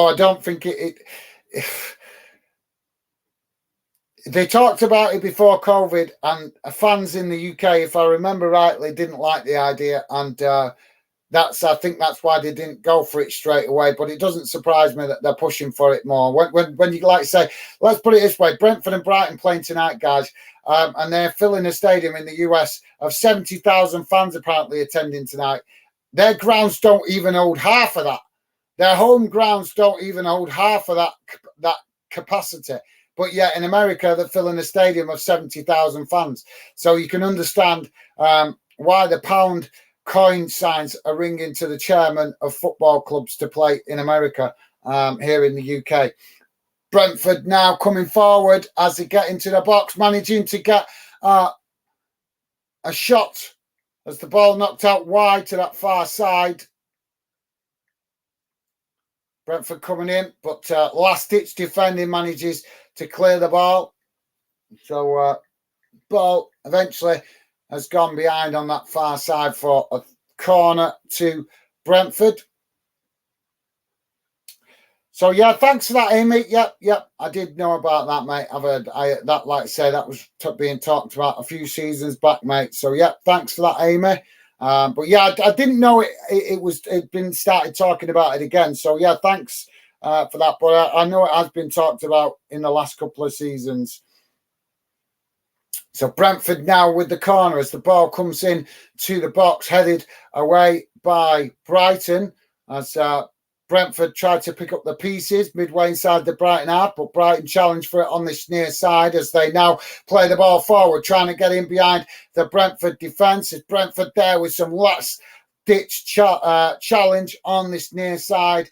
I don't think they talked about it before COVID, and fans in the UK, if I remember rightly, didn't like the idea, and I think that's why they didn't go for it straight away. But it doesn't surprise me that they're pushing for it more. When you like to say, let's put it this way: Brentford and Brighton playing tonight, guys, and they're filling a stadium in the US of 70,000 fans apparently attending tonight. Their grounds don't even hold half of that. Their home grounds don't even hold half of that capacity. But yet in America, they're filling a stadium of 70,000 fans. So you can understand why the pound coin signs are ringing to the chairman of football clubs to play in America here in the UK. Brentford now coming forward as they get into the box, managing to get a shot as the ball knocked out wide to that far side. Brentford coming in, but last-ditch defending manages to clear the ball. So ball eventually has gone behind on that far side for a corner to Brentford. So yeah, thanks for that, Amy. Yep, I did know about that, mate. I've heard that, like I say, that was being talked about a few seasons back, mate. So yeah, thanks for that, Amy. But yeah, I didn't know it'd been started talking about it again. So yeah, thanks for that. But I know it has been talked about in the last couple of seasons. So Brentford now with the corner as the ball comes in to the box, headed away by Brighton as Brentford tried to pick up the pieces midway inside the Brighton half, but Brighton challenged for it on this near side as they now play the ball forward, trying to get in behind the Brentford defence. As Brentford there with some last-ditch challenge on this near side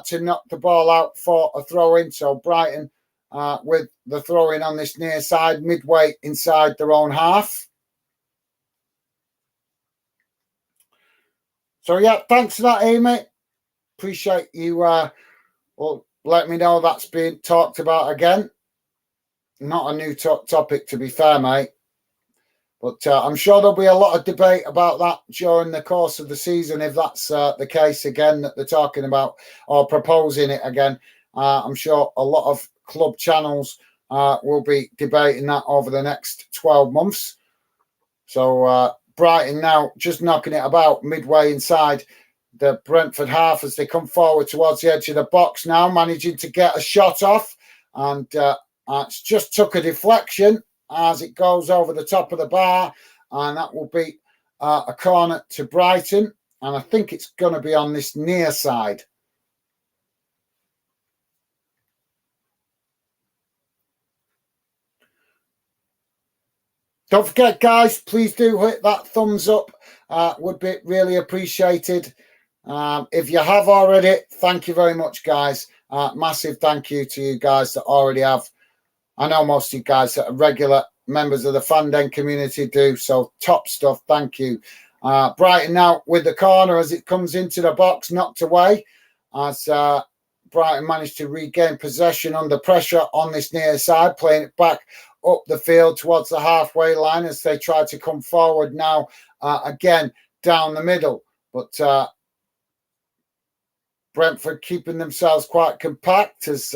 to knock the ball out for a throw-in. So Brighton with the throw-in on this near side, midway inside their own half. So yeah, thanks for that, Amy. Appreciate you let me know that's being talked about again. Not a new topic, to be fair, mate. But I'm sure there'll be a lot of debate about that during the course of the season, if that's the case again, that they're talking about or proposing it again. I'm sure a lot of club channels will be debating that over the next 12 months. So Brighton now just knocking it about midway inside the Brentford half as they come forward towards the edge of the box now, managing to get a shot off. And it's just took a deflection as it goes over the top of the bar. And that will be a corner to Brighton. And I think it's going to be on this near side. Don't forget, guys, please do hit that thumbs up. Would be really appreciated. If you have already, thank you very much, guys. Massive thank you to you guys that already have. I know most of you guys that are regular members of the Fanden community do. So top stuff. Thank you. Brighton now with the corner as it comes into the box, knocked away. As Brighton managed to regain possession under pressure on this near side, playing it back up the field towards the halfway line as they try to come forward now again down the middle. But Brentford keeping themselves quite compact as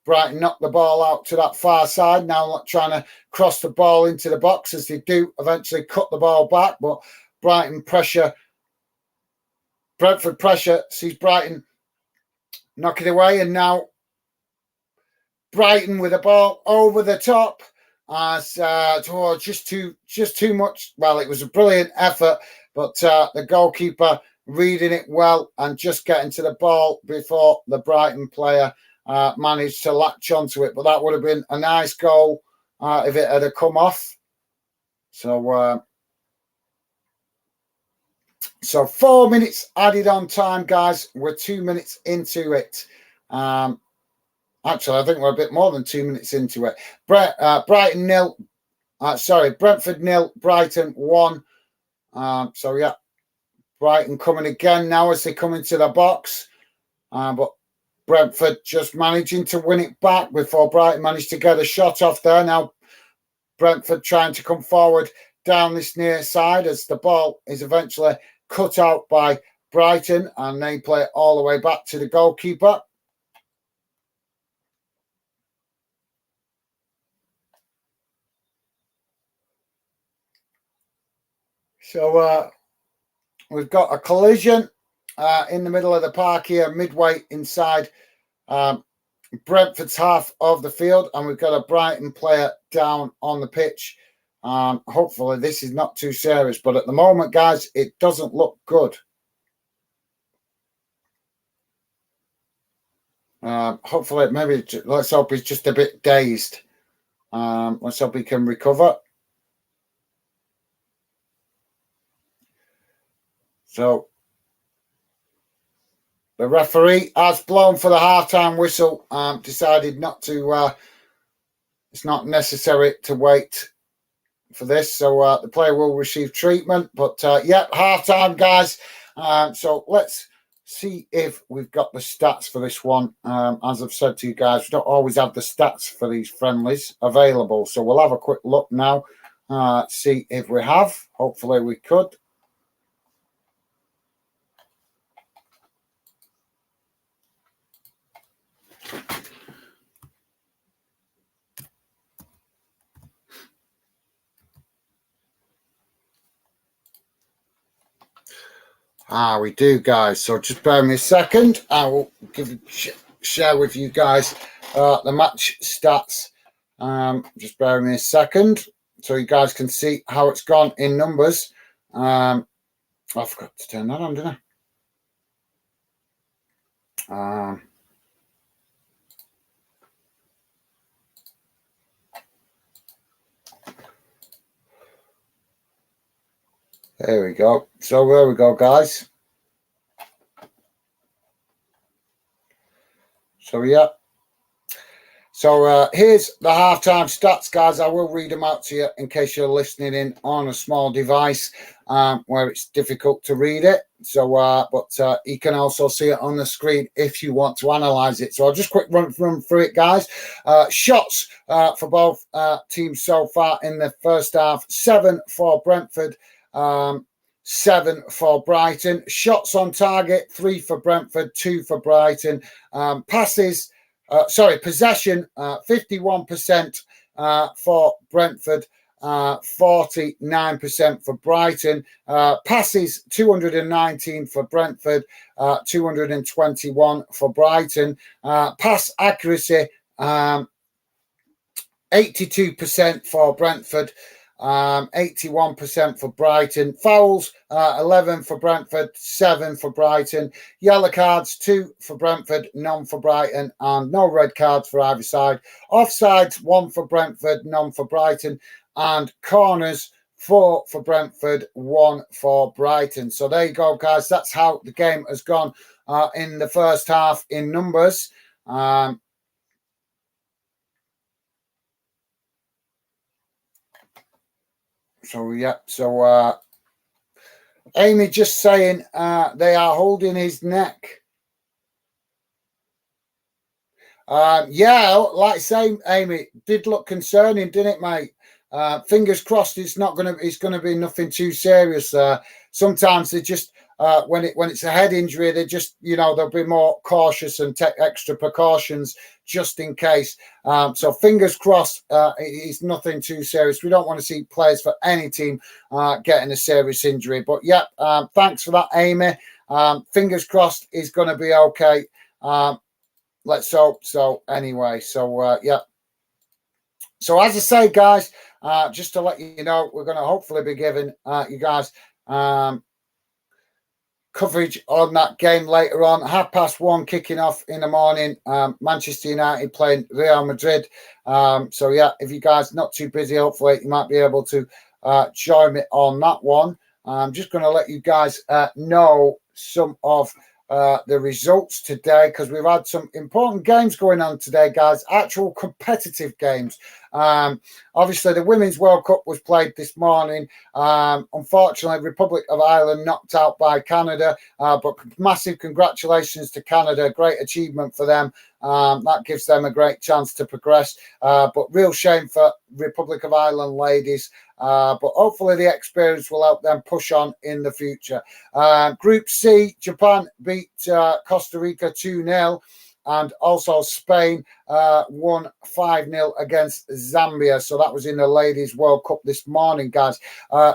Brighton knocked the ball out to that far side. Now trying to cross the ball into the box as they do eventually cut the ball back. But Brentford pressure sees Brighton knock it away. And now Brighton with the ball over the top. As just too much. Well, it was a brilliant effort, but the goalkeeper reading it well and just getting to the ball before the Brighton player managed to latch onto it. But that would have been a nice goal if it had come off. So 4 minutes added on time, guys. We're 2 minutes into it. Actually, I think we're a bit more than 2 minutes into it. Brighton nil. Brentford nil. Brighton 1. So yeah, Brighton coming again now as they come into the box. But Brentford just managing to win it back before Brighton managed to get a shot off there. Now Brentford trying to come forward down this near side as the ball is eventually cut out by Brighton and they play it all the way back to the goalkeeper. So we've got a collision in the middle of the park here, midway inside Brentford's half of the field, and we've got a Brighton player down on the pitch. Hopefully this is not too serious, but at the moment, guys, it doesn't look good. Hopefully, maybe let's hope he's just a bit dazed. Let's hope he can recover. So the referee has blown for the half-time whistle. Decided not to. It's not necessary to wait for this, so the player will receive treatment. But yeah, half-time, guys. So let's see if we've got the stats for this one. As I've said to you guys, we don't always have the stats for these friendlies available, so we'll have a quick look now. See if we have. Hopefully, we could. We do, guys. So just bear me a second. I will share with you guys the match stats. Just bear me a second so you guys can see how it's gone in numbers. I forgot to turn that on, didn't I? There we go. So there we go, guys. So yeah. So here's the halftime stats, guys. I will read them out to you in case you're listening in on a small device where it's difficult to read it. So, but you can also see it on the screen if you want to analyze it. So I'll just quick run through it, guys. Shots for both teams so far in the first half: 7 for Brentford. 7 for Brighton. Shots on target: 3 for Brentford, 2 for Brighton. Possession 51% for Brentford, 49% for Brighton. Passes 219 for Brentford, 221 for Brighton. Pass accuracy 82% for Brentford, 81% for Brighton. Fouls 11 for Brentford, 7 for Brighton. Yellow cards 2 for Brentford, none for Brighton, and no red cards for either side. Offsides 1 for Brentford, none for Brighton, and corners 4 for Brentford, 1 for Brighton. So there you go, guys. That's how the game has gone in the first half in numbers. So yeah, so Amy just saying they are holding his neck. Yeah, like I say, Amy, did look concerning, didn't it, mate? Fingers crossed it's gonna be nothing too serious. Sometimes they just when it's a head injury, they just, they'll be more cautious and take extra precautions just in case. So fingers crossed it's nothing too serious. We don't want to see players for any team getting a serious injury. But yeah, thanks for that, Amy. Fingers crossed he's going to be okay. Let's hope so anyway. So yeah. So as I say, guys, just to let you know, we're going to hopefully be giving you guys coverage on that game later on. 1:30 kicking off in the morning. Manchester United playing Real Madrid. So yeah, if you guys not too busy, hopefully you might be able to join me on that one. I'm just going to let you guys know some of the results today, because we've had some important games going on today, guys. Actual competitive games. Obviously, the Women's World Cup was played this morning. Unfortunately, Republic of Ireland knocked out by Canada, but massive congratulations to Canada. Great achievement for them. That gives them a great chance to progress. But real shame for Republic of Ireland ladies. But hopefully the experience will help them push on in the future. Group C, Japan beat Costa Rica 2-0. And also Spain won 5-0 against Zambia. So that was in the Ladies World Cup this morning, guys.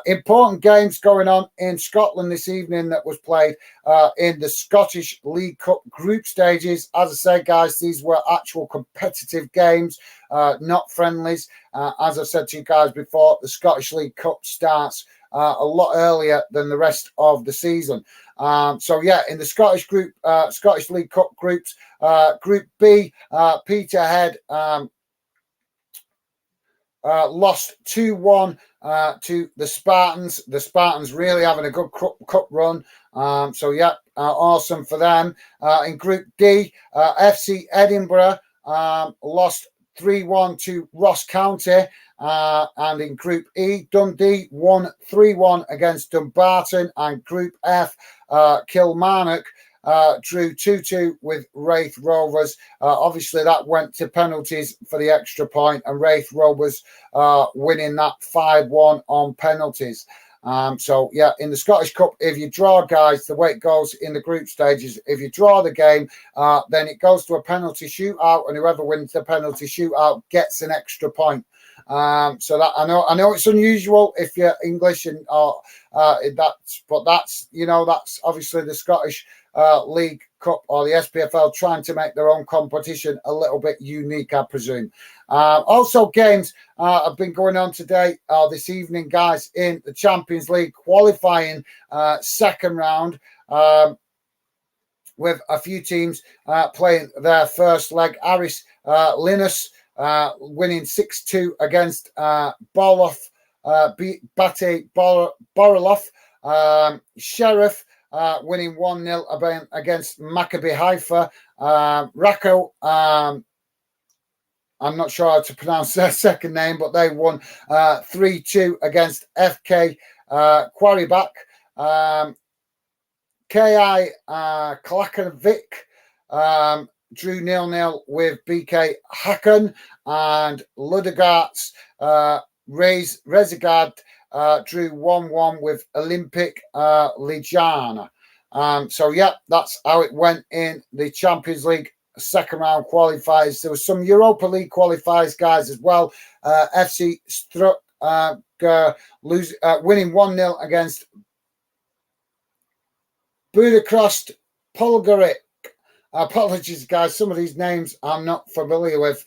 Important games going on in Scotland this evening that was played in the Scottish League Cup group stages. As I said, guys, these were actual competitive games, not friendlies. As I said to you guys before, the Scottish League Cup starts a lot earlier than the rest of the season. So yeah, in the Scottish group, Scottish League Cup groups, Group B, Peterhead lost 2-1 to the Spartans. The Spartans really having a good cup run. So yeah, awesome for them. In Group D, FC Edinburgh lost 3-1 to Ross County. And in Group E, Dundee won 3-1 against Dumbarton. And Group F, Kilmarnock drew 2-2 with Wraith Rovers. Obviously, that went to penalties for the extra point, and Wraith Rovers winning that 5-1 on penalties. So, yeah, in the Scottish Cup, if you draw, guys, the way it goes in the group stages, if you draw the game, then it goes to a penalty shootout, and whoever wins the penalty shootout gets an extra point. So that I know it's unusual if you're English and that's obviously the Scottish League Cup or the SPFL trying to make their own competition a little bit unique, I presume. Also, games have been going on today, this evening, guys, in the Champions League qualifying second round. With a few teams playing their first leg. Aris Linus winning 6-2 against Borloff, Bate Boroloff. Sheriff winning 1-0 against Maccabi Haifa. Rako, I'm not sure how to pronounce their second name, but they won 3-2 against FK Quaribak. KI Klakovic drew 0-0 with BK Hacken, and Ludegarts Rezegard drew 1-1 with Olympic Ljubljana. So, yeah, that's how it went in the Champions League second round qualifiers. There was some Europa League qualifiers, guys, as well. FC Struk winning 1-0 against Budapest Polgaric. Apologies, guys. Some of these names I'm not familiar with,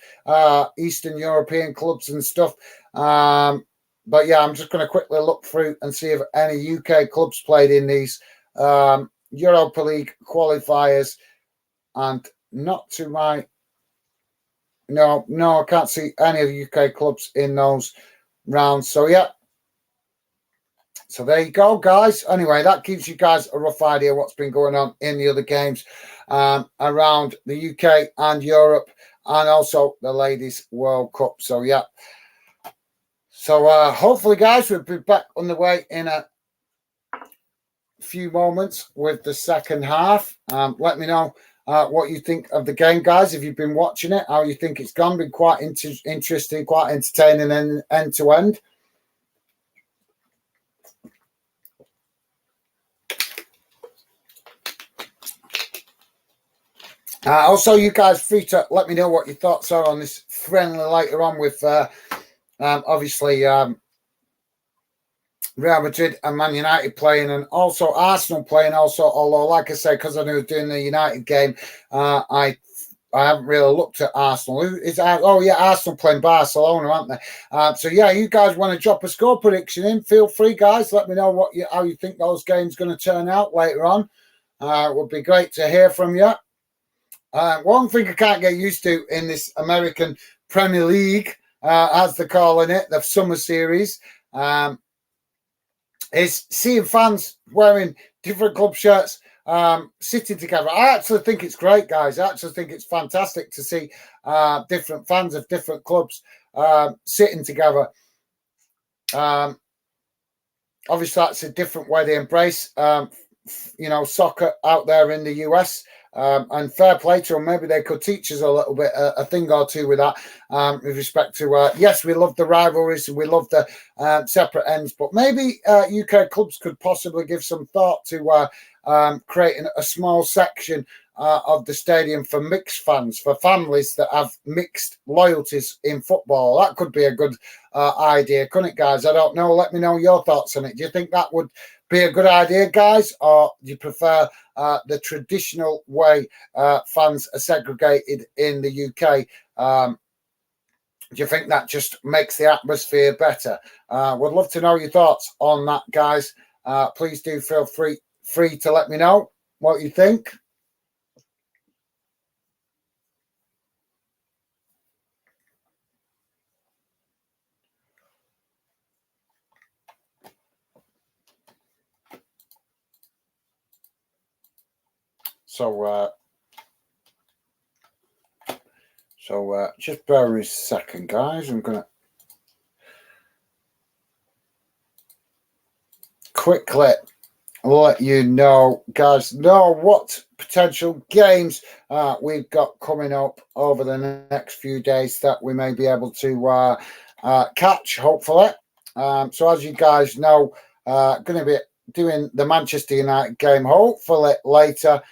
Eastern European clubs and stuff. But yeah, I'm just going to quickly look through and see if any UK clubs played in these Europa League qualifiers. And not to my... No, I can't see any of the UK clubs in those rounds. So, yeah. So there you go, guys. Anyway, that gives you guys a rough idea what's been going on in the other games around the UK and Europe, and also the Ladies World Cup. So, yeah. So, hopefully, guys, we'll be back on the way in a few moments with the second half. Let me know what you think of the game, guys, if you've been watching it, how you think it's gone. Been quite interesting, quite entertaining and end-to-end. Also, you guys free to let me know what your thoughts are on this friendly later on with obviously Real Madrid and Man United playing, and also Arsenal playing also, although like I say, because I knew doing the United game, I haven't really looked at Arsenal. Who is Arsenal playing Barcelona, aren't they? So yeah, you guys want to drop a score prediction in, feel free, guys. Let me know how you think those games going to turn out later on. It would be great to hear from you. One thing I can't get used to in this American Premier League, as they're calling it, the summer series, is seeing fans wearing different club shirts sitting together. I actually think it's great, guys. I actually think it's fantastic to see different fans of different clubs sitting together. Obviously, that's a different way they embrace, soccer out there in the US. And fair play to them. Maybe they could teach us a little bit, a thing or two with that, with respect to, yes, we love the rivalries and we love the separate ends, but maybe UK clubs could possibly give some thought to creating a small section of the stadium for mixed fans, for families that have mixed loyalties in football. That could be a good idea, couldn't it, guys? I don't know. Let me know your thoughts on it. Do you think that would be a good idea, guys, or do you prefer the traditional way fans are segregated in the UK? Do you think that just makes the atmosphere better? Would love to know your thoughts on that, guys. Please do feel free to let me know what you think. So just bear with me a second, guys. I'm going to quickly let you know, guys, what potential games we've got coming up over the next few days that we may be able to catch, hopefully. So as you guys know, going to be doing the Manchester United game hopefully later.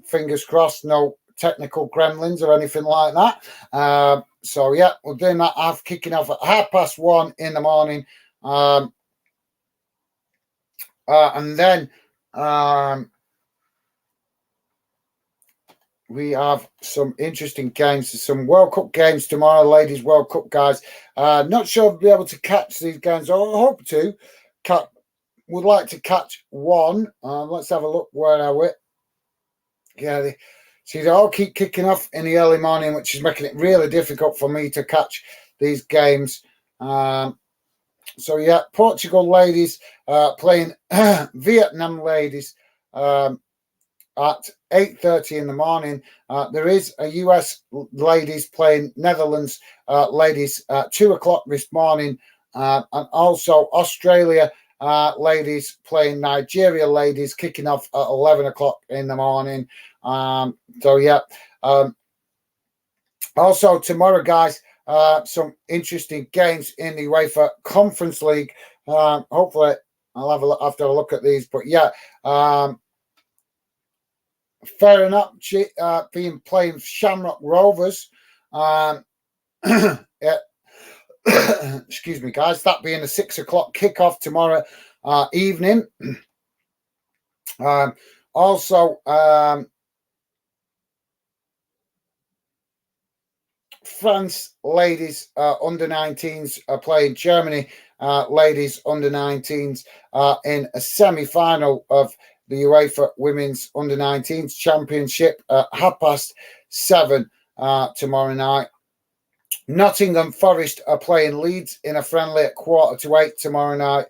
Fingers crossed, no technical gremlins or anything like that. So yeah, we're doing that. Kicking off at 1:30 in the morning. And then we have some interesting games, some World Cup games tomorrow, Ladies World Cup, guys. Not sure if we'll be able to catch these games. I hope to. Would like to catch one. Let's have a look. Where are we? Yeah, see, they all keep kicking off in the early morning, which is making it really difficult for me to catch these games. So yeah, Portugal ladies playing Vietnam ladies at 8:30 in the morning. There is a US ladies playing Netherlands ladies at 2:00 this morning, and also Australia ladies playing Nigeria ladies, kicking off at 11:00 in the morning. So yeah. Also tomorrow, guys, some interesting games in the UEFA Conference League. Hopefully, I'll have to have a look at these. But yeah, fair enough. Being playing Shamrock Rovers. Yeah. Excuse me, guys. That being a 6:00 kickoff tomorrow evening. Also, France ladies under 19s are playing Germany ladies under 19s in a semi-final of the UEFA Women's Under 19s Championship at 7:30 tomorrow night. Nottingham Forest are playing Leeds in a friendly at 7:45 tomorrow night.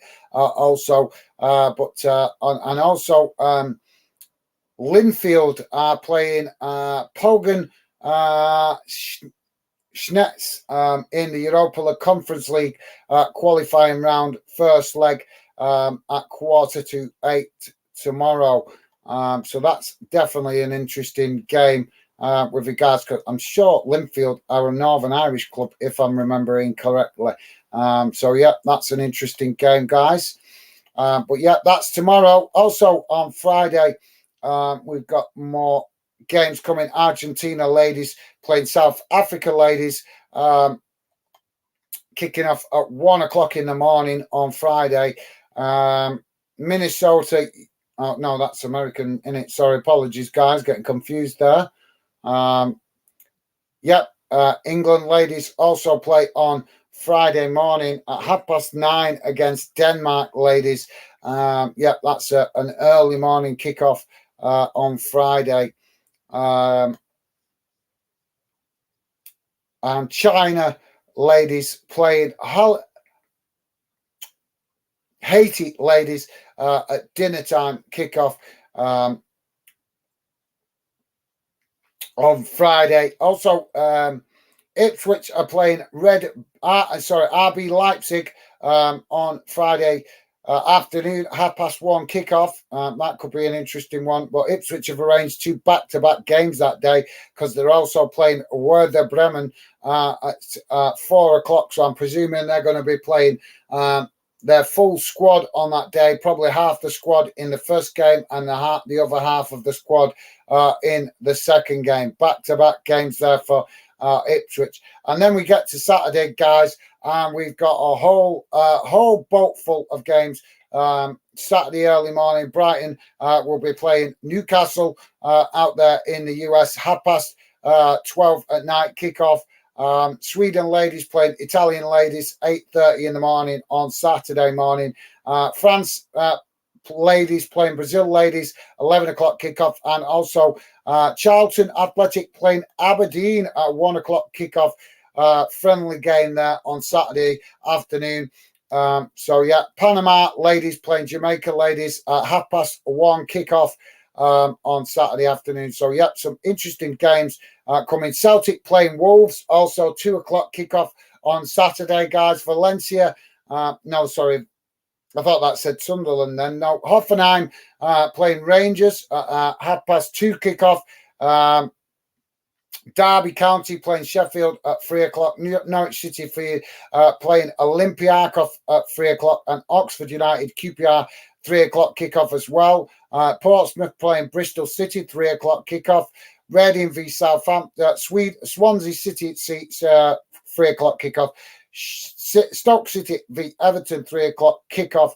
Linfield are playing Pogan Schnetz in the Europa League Conference League qualifying round, first leg at 7:45 tomorrow. So that's definitely an interesting game with regards to, I'm sure Linfield are a Northern Irish club, if I'm remembering correctly. So yeah, that's an interesting game, guys. But yeah, that's tomorrow. Also on Friday, we've got more games coming. Argentina ladies playing South Africa ladies, kicking off at 1:00 in the morning on Friday. Minnesota, oh no, that's American in it. Sorry, apologies, guys, getting confused there. England ladies also play on Friday morning at 9:30 against Denmark ladies. That's an early morning kickoff on Friday. And China ladies playing Haiti ladies at dinner time kickoff on Friday. Also, Ipswich are playing RB Leipzig on Friday afternoon, 1:30 kickoff. That could be an interesting one. But Ipswich have arranged 2 back-to-back games that day because they're also playing Werder Bremen at 4 o'clock. So I'm presuming they're going to be playing their full squad on that day, probably half the squad in the first game and the other half of the squad in the second game. Back-to-back games there for Ipswich. And then we get to Saturday, guys, and we've got a whole boat full of games. Saturday early morning, Brighton will be playing Newcastle out there in the US, 12:30 at night kickoff. Sweden ladies playing Italian ladies, 8:30 in the morning on Saturday morning. France ladies playing Brazil ladies, 11 o'clock kickoff. And also Charlton Athletic playing Aberdeen at 1 o'clock kickoff. Friendly game there on Saturday afternoon. So yeah, Panama ladies playing Jamaica ladies at 1:30 kickoff on Saturday afternoon. So yeah, some interesting games coming. Celtic playing Wolves, also 2 o'clock kickoff on Saturday, guys. Valencia, no, sorry, I thought that said Sunderland then. No, Hoffenheim playing Rangers at 2:30 kickoff. Derby County playing Sheffield at 3 o'clock. Norwich City playing Olympiacos at 3 o'clock. And Oxford United QPR 3 o'clock kickoff as well. Portsmouth playing Bristol City, 3 o'clock kickoff. Reading v Southampton. Swansea City seats 3 o'clock kickoff. Stoke City v Everton, 3 o'clock kickoff.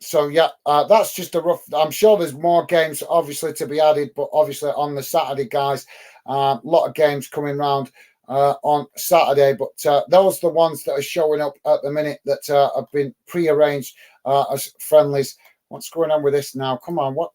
So yeah, that's just a rough. I'm sure there's more games obviously to be added, but obviously on the Saturday, guys, a lot of games coming round on Saturday. But those are the ones that are showing up at the minute that have been pre-arranged as friendlies. What's going on with this now? Come on, what?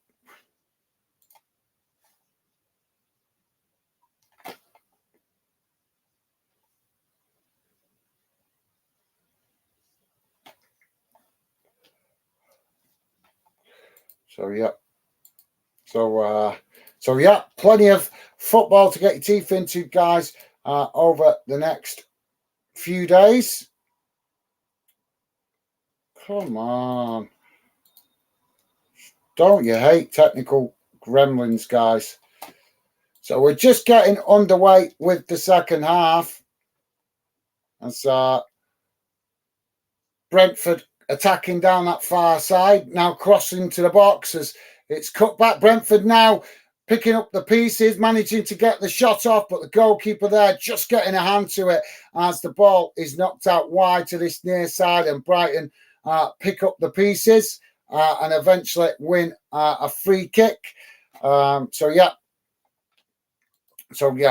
So yeah, so yeah, plenty of football to get your teeth into, guys, over the next few days. Come on, don't you hate technical gremlins, guys? So we're just getting underway with the second half. As Brentford attacking down that far side, now crossing to the box as it's cut back. Brentford now picking up the pieces, managing to get the shot off, but the goalkeeper there just getting a hand to it as the ball is knocked out wide to this near side, and Brighton pick up the pieces and eventually win a free kick. So yeah,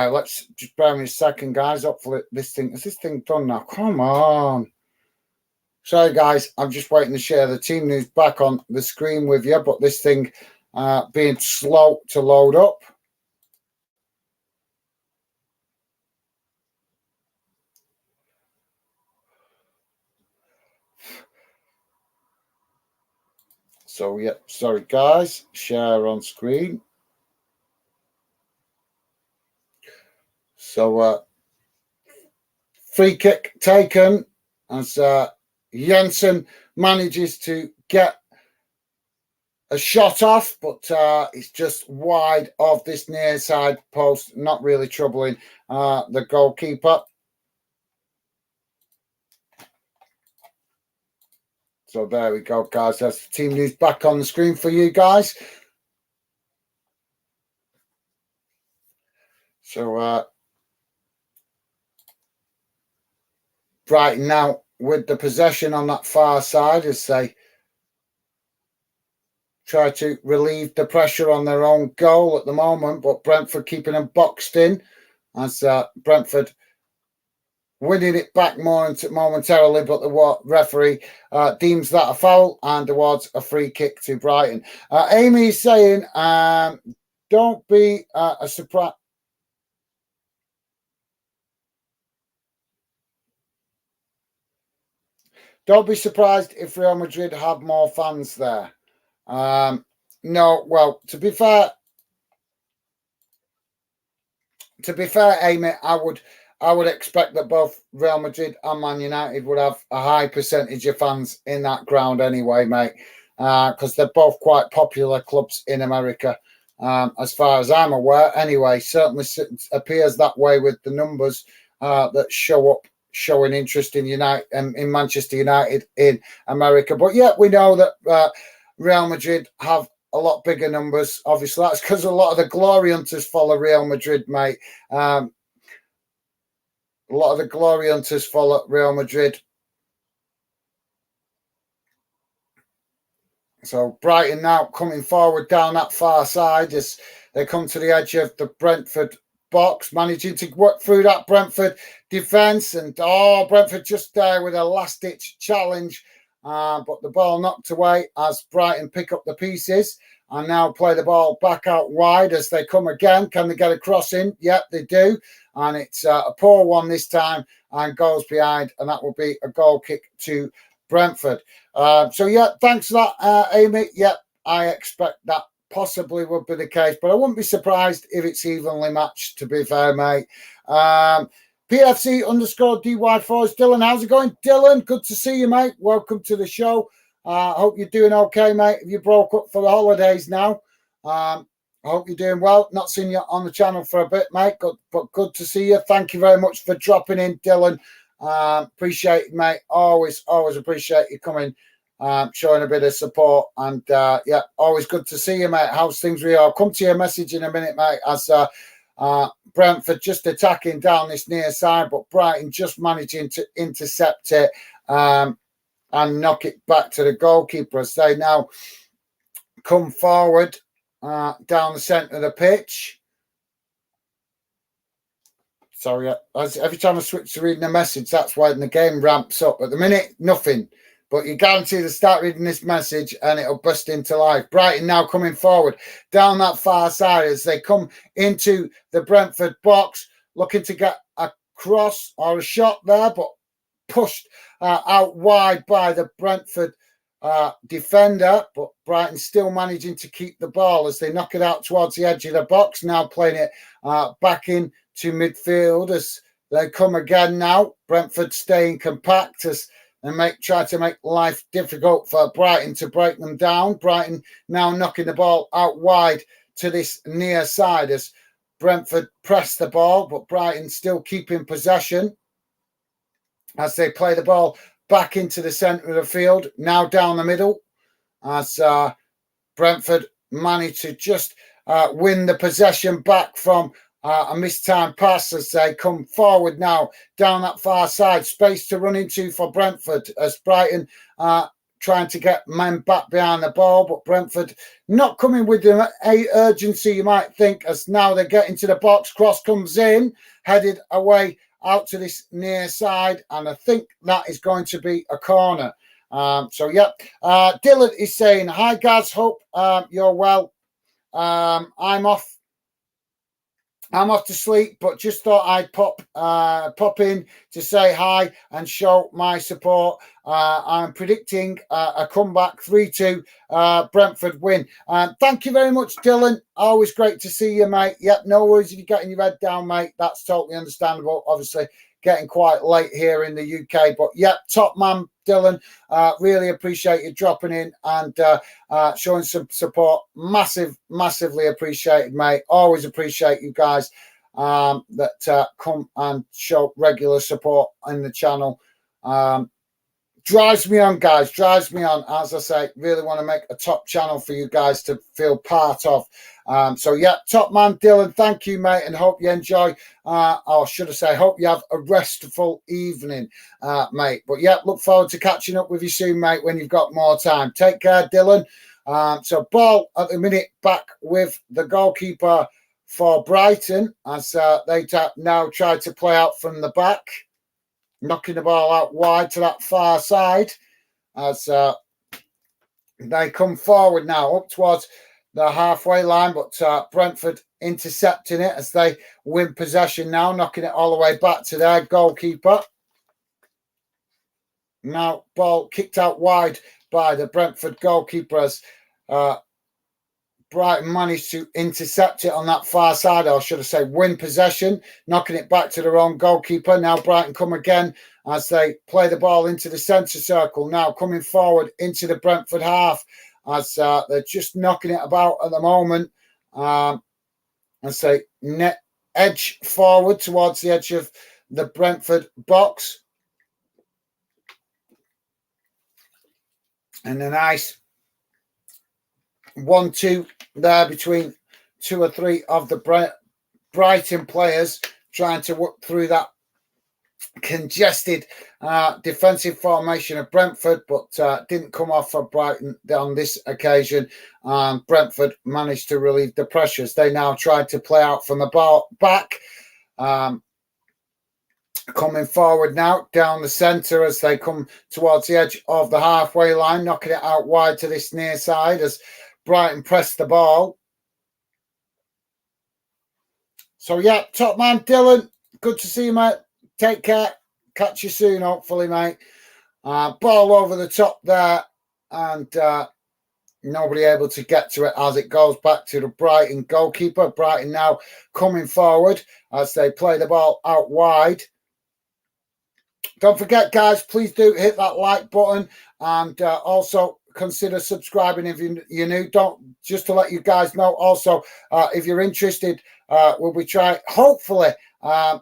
let's just bear me a second, guys. Hopefully is this thing done now? Come on. Sorry, guys, I'm just waiting to share the team news back on the screen with you, but this thing being slow to load up. So, yeah, sorry, guys, share on screen. So, free kick taken as Jensen manages to get a shot off, but it's just wide of this near side post, not really troubling the goalkeeper. So there we go, guys. That's the team news back on the screen for you guys. So Brighton now with the possession on that far side as they try to relieve the pressure on their own goal at the moment, but Brentford keeping them boxed in as Brentford winning it back momentarily, but the referee deems that a foul and awards a free kick to Brighton. Amy is saying, don't be a surprise. Don't be surprised if Real Madrid have more fans there. No, well, to be fair, Amy, I would expect that both Real Madrid and Man United would have a high percentage of fans in that ground anyway, mate, because they're both quite popular clubs in America, as far as I'm aware. Anyway, certainly appears that way with the numbers that show up showing interest in in Manchester United in America. But yeah, we know that Real Madrid have a lot bigger numbers. Obviously, that's because a lot of the glory hunters follow Real Madrid, mate. A lot of the glory hunters follow Real Madrid. So Brighton now coming forward down that far side as they come to the edge of the Brentford box, managing to work through that Brentford defence. And Brentford just there with a last-ditch challenge. But the ball knocked away as Brighton pick up the pieces and now play the ball back out wide as they come again. Can they get a cross in? Yep, they do. And it's a poor one this time and goes behind. And that will be a goal kick to Brentford. So, yeah, thanks for that, Amy. Yep, I expect that possibly would be the case. But I wouldn't be surprised if it's evenly matched, to be fair, mate. PFC_DY4 is Dylan. How's it going, Dylan? Good to see you, mate. Welcome to the show. I hope you're doing okay, mate. If you broke up for the holidays now, I hope you're doing well. Not seen you on the channel for a bit, mate, but good to see you. Thank you very much for dropping in, Dylan. Appreciate it, mate. Always appreciate you coming, showing a bit of support. And yeah, always good to see you, mate. How's things with you? I'll come to your message in a minute, mate, as Brentford just attacking down this near side, but Brighton just managing to intercept it and knock it back to the goalkeeper as they now come forward down the centre of the pitch. Sorry, every time I switch to reading a message, that's when the game ramps up. At the minute, nothing. But you guarantee to start reading this message and it'll burst into life. Brighton now coming forward down that far side as they come into the Brentford box, looking to get a cross or a shot there, but pushed out wide by the Brentford defender. But Brighton still managing to keep the ball as they knock it out towards the edge of the box. Now playing it back in to midfield as they come again now. Brentford staying compact as they try to make life difficult for Brighton to break them down. Brighton now knocking the ball out wide to this near side as Brentford press the ball, but Brighton still keeping possession as they play the ball back into the centre of the field, now down the middle as Brentford manage to just win the possession back from a mistimed pass as they come forward now down that far side. Space to run into for Brentford as Brighton trying to get men back behind the ball, but Brentford not coming with the urgency you might think as now they get into the box. Cross comes in, headed away out to this near side, and I think that is going to be a corner. So, yeah, Dylan is saying, hi, guys, hope you're well. I'm off to sleep, but just thought I'd pop in to say hi and show my support. I'm predicting a comeback 3-2 Brentford win. Thank you very much, Dylan. Always great to see you, mate. Yep, no worries if you're getting your head down, mate. That's totally understandable. Obviously, getting quite late here in the UK. But, yep, top man, Dylan. Really appreciate you dropping in and showing some support. Massively appreciated, mate. Always appreciate you guys that come and show regular support in the channel. Drives me on, guys. Drives me on. As I say, really want to make a top channel for you guys to feel part of. So, yeah, top man, Dylan, thank you, mate, and hope you enjoy, or should I say, hope you have a restful evening, mate. But, yeah, look forward to catching up with you soon, mate, when you've got more time. Take care, Dylan. So, ball at the minute back with the goalkeeper for Brighton as they now try to play out from the back, knocking the ball out wide to that far side as they come forward now up towards the halfway line, but Brentford intercepting it as they win possession now, knocking it all the way back to their goalkeeper. Now ball kicked out wide by the Brentford goalkeeper as Brighton managed to intercept it on that far side, or should I say win possession, knocking it back to their own goalkeeper. Now Brighton come again as they play the ball into the centre circle. Now coming forward into the Brentford half as they're just knocking it about at the moment. And say net edge forward towards the edge of the Brentford box. And a nice 1-2 there between 2 or 3 of the Brighton players trying to work through that congested defensive formation of Brentford, but didn't come off for Brighton on this occasion. Brentford managed to relieve the pressures. They now tried to play out from the ball back. Coming forward now down the centre as they come towards the edge of the halfway line, knocking it out wide to this near side as Brighton pressed the ball. So, yeah, top man, Dylan, good to see you, mate. Take care. Catch you soon, hopefully, mate. Ball over the top there and nobody able to get to it as it goes back to the Brighton goalkeeper. Brighton now coming forward as they play the ball out wide. Don't forget, guys, please do hit that like button and also consider subscribing if you're new. Don't, just to let you guys know, also, if you're interested, we'll be trying, hopefully,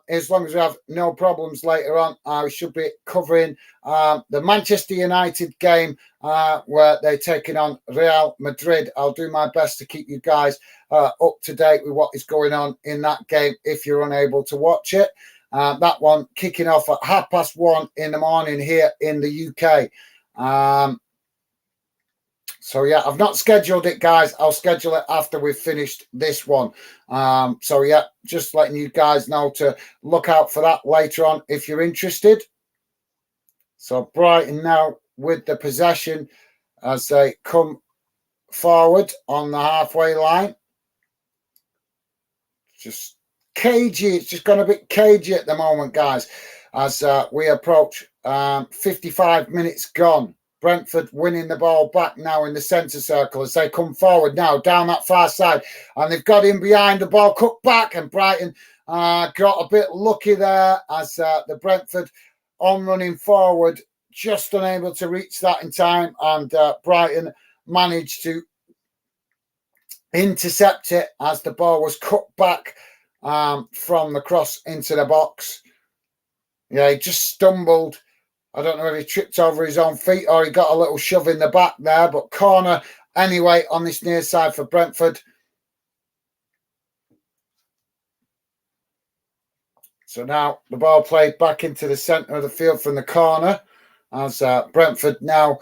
as long as we have no problems later on, I should be covering the Manchester United game where they're taking on Real Madrid. I'll do my best to keep you guys up to date with what is going on in that game if you're unable to watch it. That one kicking off at 1:30 in the morning here in the UK. So, yeah, I've not scheduled it, guys. I'll schedule it after we've finished this one. So, yeah, just letting you guys know to look out for that later on if you're interested. So, Brighton now with the possession as they come forward on the halfway line. Just cagey. It's just gone a bit cagey at the moment, guys, as we approach 55 minutes gone. Brentford winning the ball back now in the centre circle as they come forward now down that far side. And they've got in behind, the ball cut back, and Brighton got a bit lucky there as the Brentford on running forward, just unable to reach that in time. And Brighton managed to intercept it as the ball was cut back from the cross into the box. Yeah, he just stumbled. I don't know if he tripped over his own feet or he got a little shove in the back there, but corner anyway on this near side for Brentford. So now the ball played back into the centre of the field from the corner as Brentford now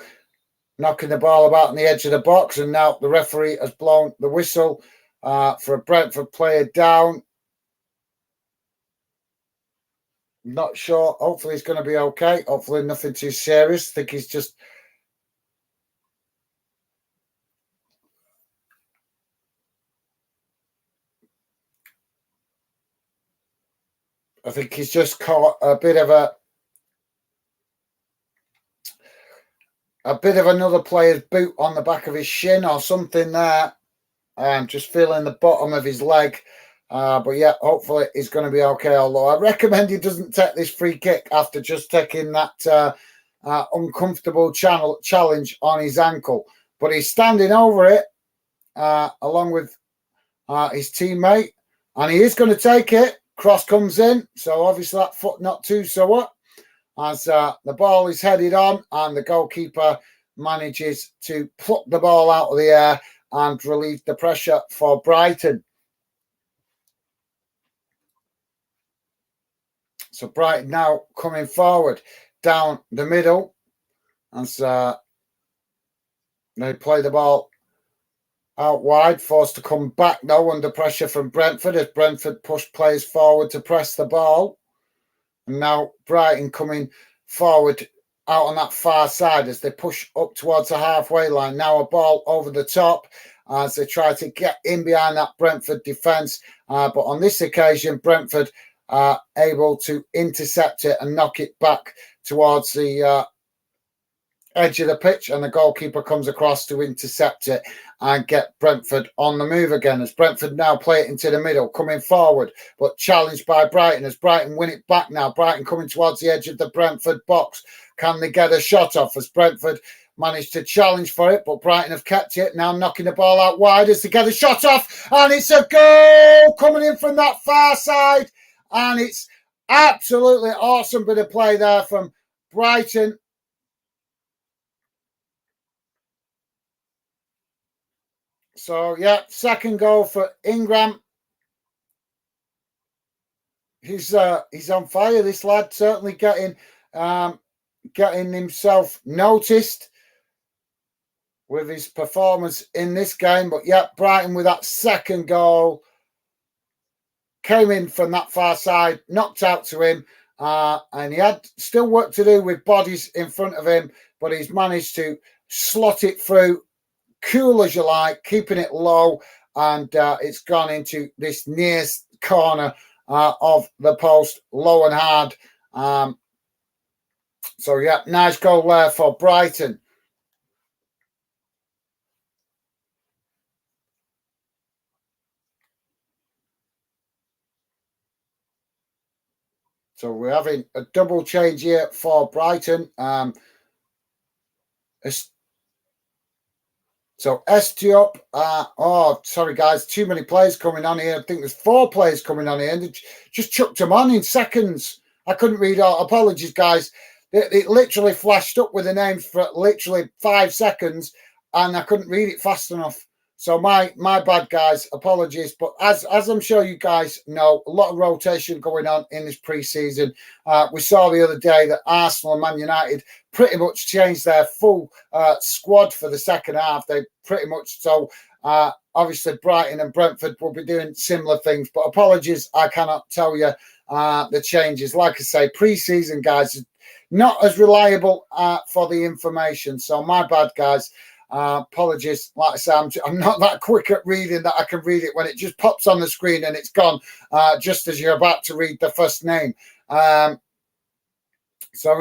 knocking the ball about on the edge of the box, and now the referee has blown the whistle for a Brentford player down. Not sure. Hopefully he's going to be okay. Hopefully nothing too serious. I think he's just... I think he's just caught a bit of another player's boot on the back of his shin or something there. I'm just feeling the bottom of his leg. But yeah, hopefully he's going to be okay. Although I recommend he doesn't take this free kick after just taking that uncomfortable challenge on his ankle. But he's standing over it along with his teammate, and he is going to take it. Cross comes in, so obviously that foot not too sore as the ball is headed on, and the goalkeeper manages to pluck the ball out of the air and relieve the pressure for Brighton. So Brighton now coming forward down the middle as they play the ball out wide, forced to come back now under pressure from Brentford as Brentford push players forward to press the ball. And now Brighton coming forward out on that far side as they push up towards the halfway line. Now a ball over the top as they try to get in behind that Brentford defence. But on this occasion, Brentford able to intercept it and knock it back towards the edge of the pitch, and the goalkeeper comes across to intercept it and get Brentford on the move again, as Brentford now play it into the middle, coming forward, but challenged by Brighton as Brighton win it back now. Brighton coming towards the edge of the Brentford box. Can they get a shot off, as Brentford managed to challenge for it, but Brighton have kept it, now knocking the ball out wide as they get a shot off, and it's a goal coming in from that far side, and it's absolutely awesome bit of play there from Brighton. So, yeah, second goal for Ingram. He's on fire, this lad, certainly getting himself noticed with his performance in this game. But, yeah, Brighton with that second goal came in from that far side, knocked out to him, and he had still work to do with bodies in front of him, but he's managed to slot it through, cool as you like, keeping it low, and it's gone into this near corner of the post, low and hard. So, yeah, nice goal there for Brighton. So we're having a double change here for Brighton. So Estiop, sorry guys, too many players coming on here. I think there's 4 players coming on here, and they just chucked them on in seconds. I couldn't read all. Apologies, guys. It literally flashed up with the names for literally 5 seconds, and I couldn't read it fast enough. So my bad, guys. Apologies. But as I'm sure you guys know, a lot of rotation going on in this pre-season. We saw the other day that Arsenal and Man United pretty much changed their full squad for the second half. They pretty much, so obviously Brighton and Brentford will be doing similar things. But apologies, I cannot tell you the changes. Like I say, pre-season, guys, not as reliable for the information. So my bad, guys. Apologies. Like I say, I'm not that quick at reading that I can read it when it just pops on the screen and it's gone just as you're about to read the first name. So,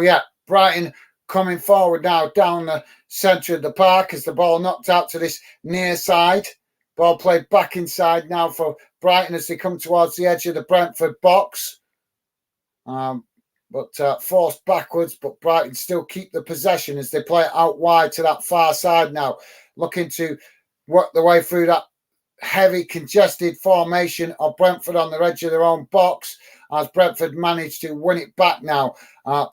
yeah, Brighton coming forward now down the centre of the park as the ball knocked out to this near side. Ball played back inside now for Brighton as they come towards the edge of the Brentford box. But forced backwards, but Brighton still keep the possession as they play it out wide to that far side now, looking to work their way through that heavy, congested formation of Brentford on the edge of their own box, as Brentford managed to win it back now,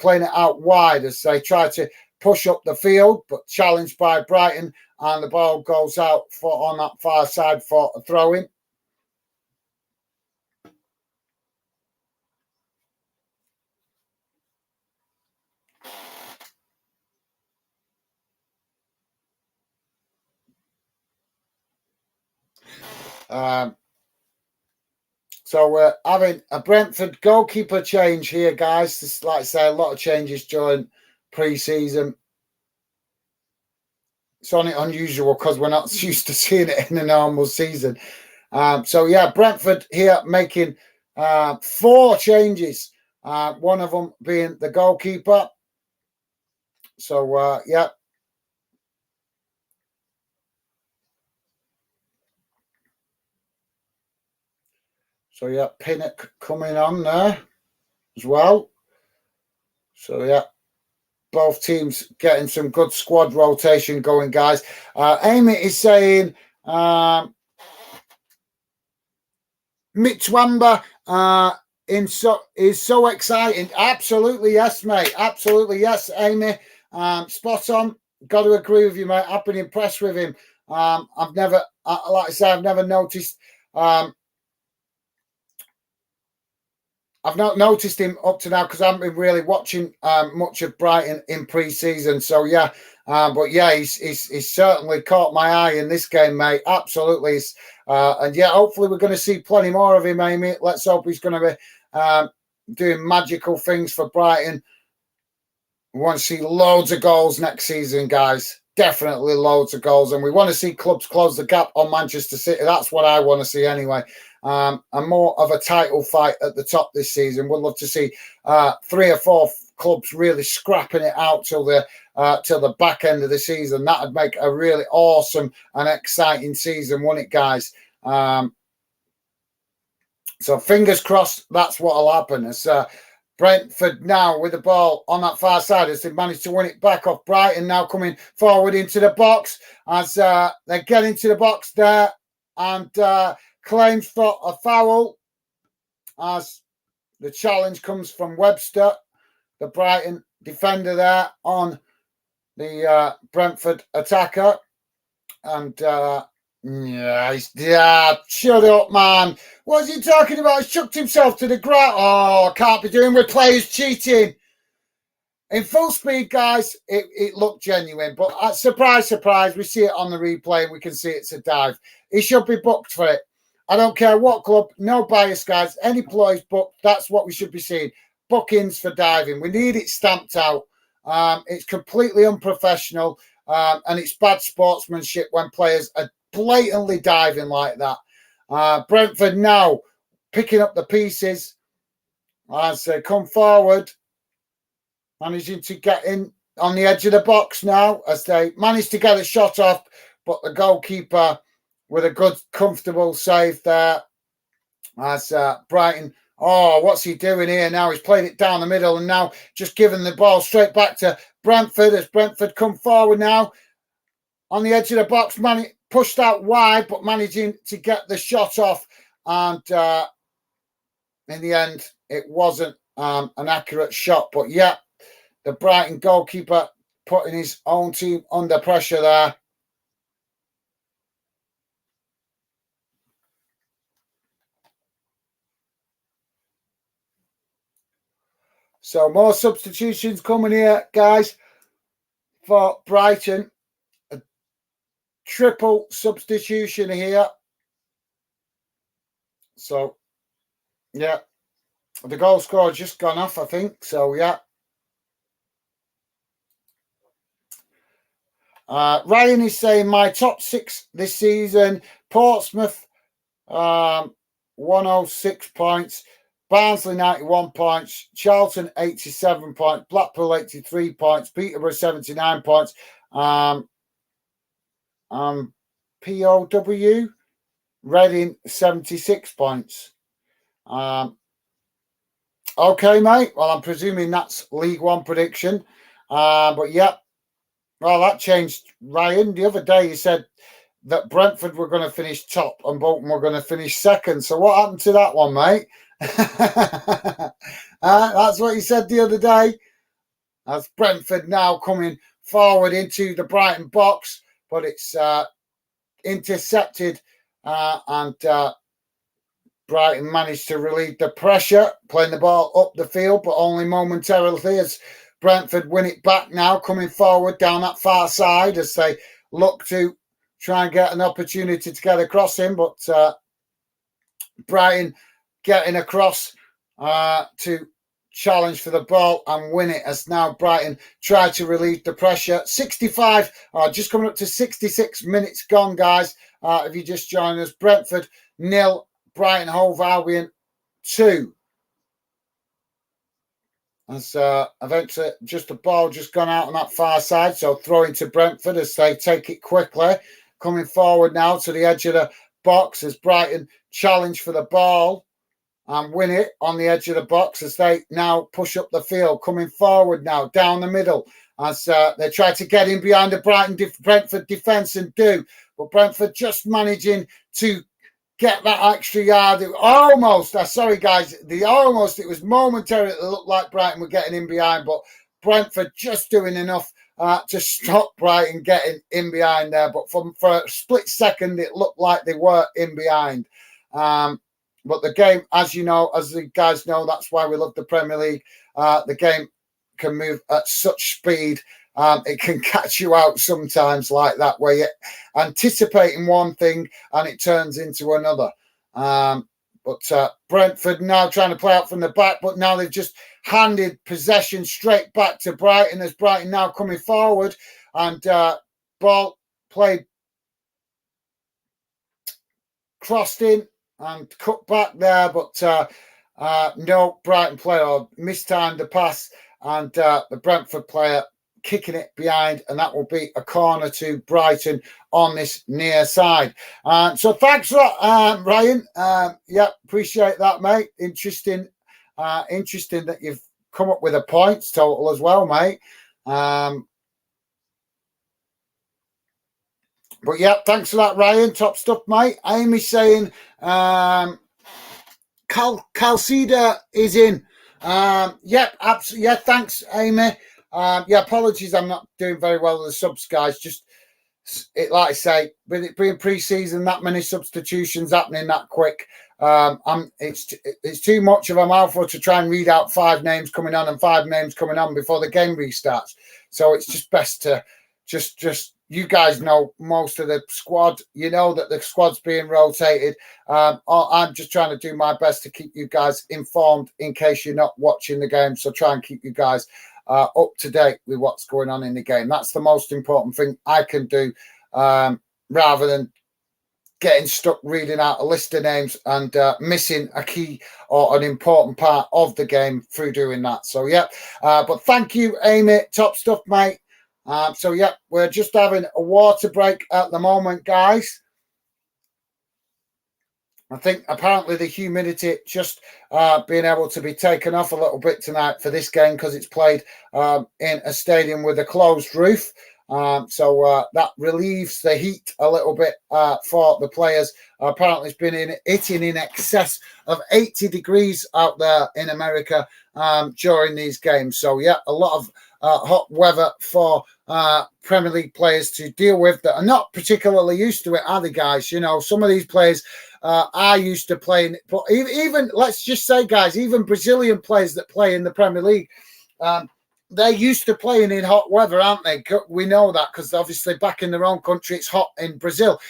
playing it out wide as they try to push up the field, but challenged by Brighton, and the ball goes out on that far side for a throw-in. So we're having a Brentford goalkeeper change here, guys. This, like I say, a lot of changes during pre-season. It's only unusual because we're not used to seeing it in a normal season. So, yeah, Brentford here making 4 changes, one of them being the goalkeeper. So, yeah. So, yeah, Pinnock coming on there as well. So, yeah, both teams getting some good squad rotation going, guys. Amy is saying Mitch Wamba is so exciting. Absolutely, yes, mate. Absolutely, yes, Amy. Spot on. Got to agree with you, mate. I've been impressed with him. I've never, like I say, I've never noticed... I've not noticed him up to now because I haven't been really watching much of Brighton in pre-season. So, yeah, but, yeah, he's certainly caught my eye in this game, mate. Absolutely. And, yeah, hopefully we're going to see plenty more of him, Amy. Let's hope he's going to be doing magical things for Brighton. We want to see loads of goals next season, guys. Definitely loads of goals. And we want to see clubs close the gap on Manchester City. That's what I want to see anyway. And more of a title fight at the top this season. We'd love to see 3 or 4 clubs really scrapping it out till the till the back end of the season. That would make a really awesome and exciting season, wouldn't it, guys? So fingers crossed that's what will happen. As Brentford now with the ball on that far side as they managed to win it back off Brighton, now coming forward into the box as they get into the box there and claims for a foul as the challenge comes from Webster, the Brighton defender there on the Brentford attacker. And shut up, man. What's he talking about? He chucked himself to the ground. Oh, can't be doing with players cheating. In full speed, guys, it looked genuine. But surprise, surprise, we see it on the replay and we can see it's a dive. He should be booked for it. I don't care what club, no bias, guys. Any players booked, that's what we should be seeing. Bookings for diving. We need it stamped out. It's completely unprofessional and it's bad sportsmanship when players are blatantly diving like that. Brentford now picking up the pieces as they come forward, managing to get in on the edge of the box now as they manage to get a shot off, but the goalkeeper with a good, comfortable save there as Brighton. Oh, what's he doing here now? He's played it down the middle and now just giving the ball straight back to Brentford as Brentford come forward now on the edge of the box, pushed out wide, but managing to get the shot off. And in the end, it wasn't an accurate shot. But yeah, the Brighton goalkeeper putting his own team under pressure there. So more substitutions coming here, guys, for Brighton. A triple substitution here. So, yeah, the goal scorer just gone off, I think. So, yeah. Ryan is saying my top 6 this season. Portsmouth, 106 points. Barnsley, 91 points. Charlton, 87 points. Blackpool, 83 points. Peterborough, 79 points. POW, Reading, 76 points. Okay, mate. Well, I'm presuming that's League One prediction. But, yeah. Well, that changed, Ryan. The other day you said that Brentford were going to finish top and Bolton were going to finish second. So what happened to that one, mate? That's what you said the other day. As Brentford now coming forward into the Brighton box, but it's intercepted and Brighton managed to relieve the pressure, playing the ball up the field, but only momentarily as Brentford win it back now, coming forward down that far side as they look to try and get an opportunity to get across him, but Brighton getting across to challenge for the ball and win it as now Brighton try to relieve the pressure. 65, just coming up to 66 minutes gone, guys. If you just joined us, Brentford 0, Brighton Hove Albion 2. As eventually just the ball just gone out on that far side, so throwing to Brentford as they take it quickly. Coming forward now to the edge of the box as Brighton challenge for the ball and win it on the edge of the box as they now push up the field. Coming forward now down the middle as they try to get in behind the Brentford defence and do. But Brentford just managing to get that extra yard. Almost, sorry guys, it was momentary. It looked like Brighton were getting in behind, but Brentford just doing enough to stop Brighton getting in behind there. But for a split second, it looked like they were in behind. But the game, as you know, as the guys know, that's why we love the Premier League. The game can move at such speed. It can catch you out sometimes like that, where you're anticipating one thing and it turns into another. But Brentford now trying to play out from the back, but now they've just handed possession straight back to Brighton as Brighton now coming forward and ball played crossed in and cut back there, but no Brighton player mistimed the pass and the Brentford player kicking it behind, and that will be a corner to Brighton on this near side. So thanks for that, Ryan. Yeah, appreciate that, mate. Interesting that you've come up with a points total as well, mate. But yeah, thanks for that, Ryan. Top stuff, mate. Amy saying Calcida is in. Yep, absolutely. Yeah, thanks, Amy. Yeah, apologies, I'm not doing very well with the subs, guys. Just like I say, with it being pre-season, that many substitutions happening that quick, it's too much of a mouthful to try and read out 5 names coming on and 5 names coming on before the game restarts. So it's just best to just you guys know most of the squad. You know that the squad's being rotated. I'm just trying to do my best to keep you guys informed in case you're not watching the game. So try and keep you guys up to date with what's going on in the game. That's the most important thing I can do, rather than getting stuck reading out a list of names and missing a key or an important part of the game through doing that. So yeah, but thank you, Amy. Top stuff, mate. So yeah, we're just having a water break at the moment, guys. I think apparently the humidity just being able to be taken off a little bit tonight for this game because it's played in a stadium with a closed roof. So that relieves the heat a little bit for the players. Apparently it's been hitting in excess of 80 degrees out there in America during these games. So yeah, a lot of hot weather for Premier League players to deal with that are not particularly used to it, are they, guys? You know, some of these players are used to playing, but even let's just say, guys, even Brazilian players that play in the Premier League, they're used to playing in hot weather, aren't they? We know that because obviously back in their own country, it's hot in Brazil.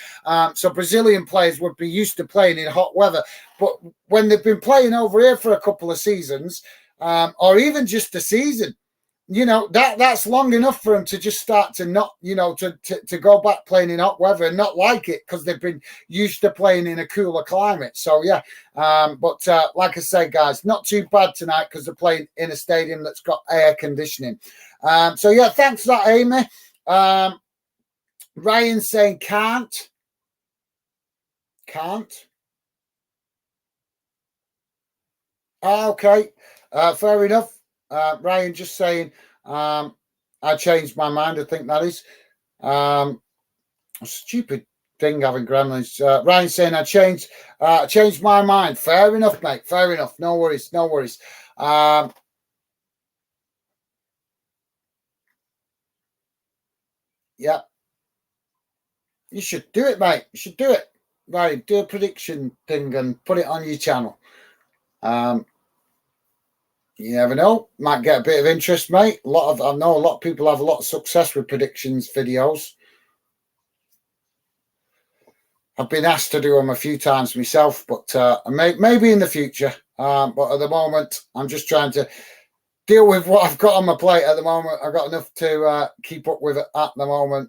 So Brazilian players would be used to playing in hot weather. But when they've been playing over here for a couple of seasons, or even just a season, you know, that's long enough for them to just start to not, you know, to go back playing in hot weather and not like it because they've been used to playing in a cooler climate. So, yeah, but like I say, guys, not too bad tonight because they're playing in a stadium that's got air conditioning. So, yeah, thanks for that, Amy. Ryan saying can't. Okay, fair enough. Ryan just saying, I changed my mind. I think that is a stupid thing having gremlins. Ryan saying I changed my mind. Fair enough, mate. Fair enough. No worries. Yeah, you should do it, mate. You should do it. Right, do a prediction thing and put it on your channel. You never know. Might get a bit of interest, mate. I know a lot of people have a lot of success with predictions videos. I've been asked to do them a few times myself, but maybe in the future. But at the moment, I'm just trying to deal with what I've got on my plate at the moment. I've got enough to keep up with it at the moment.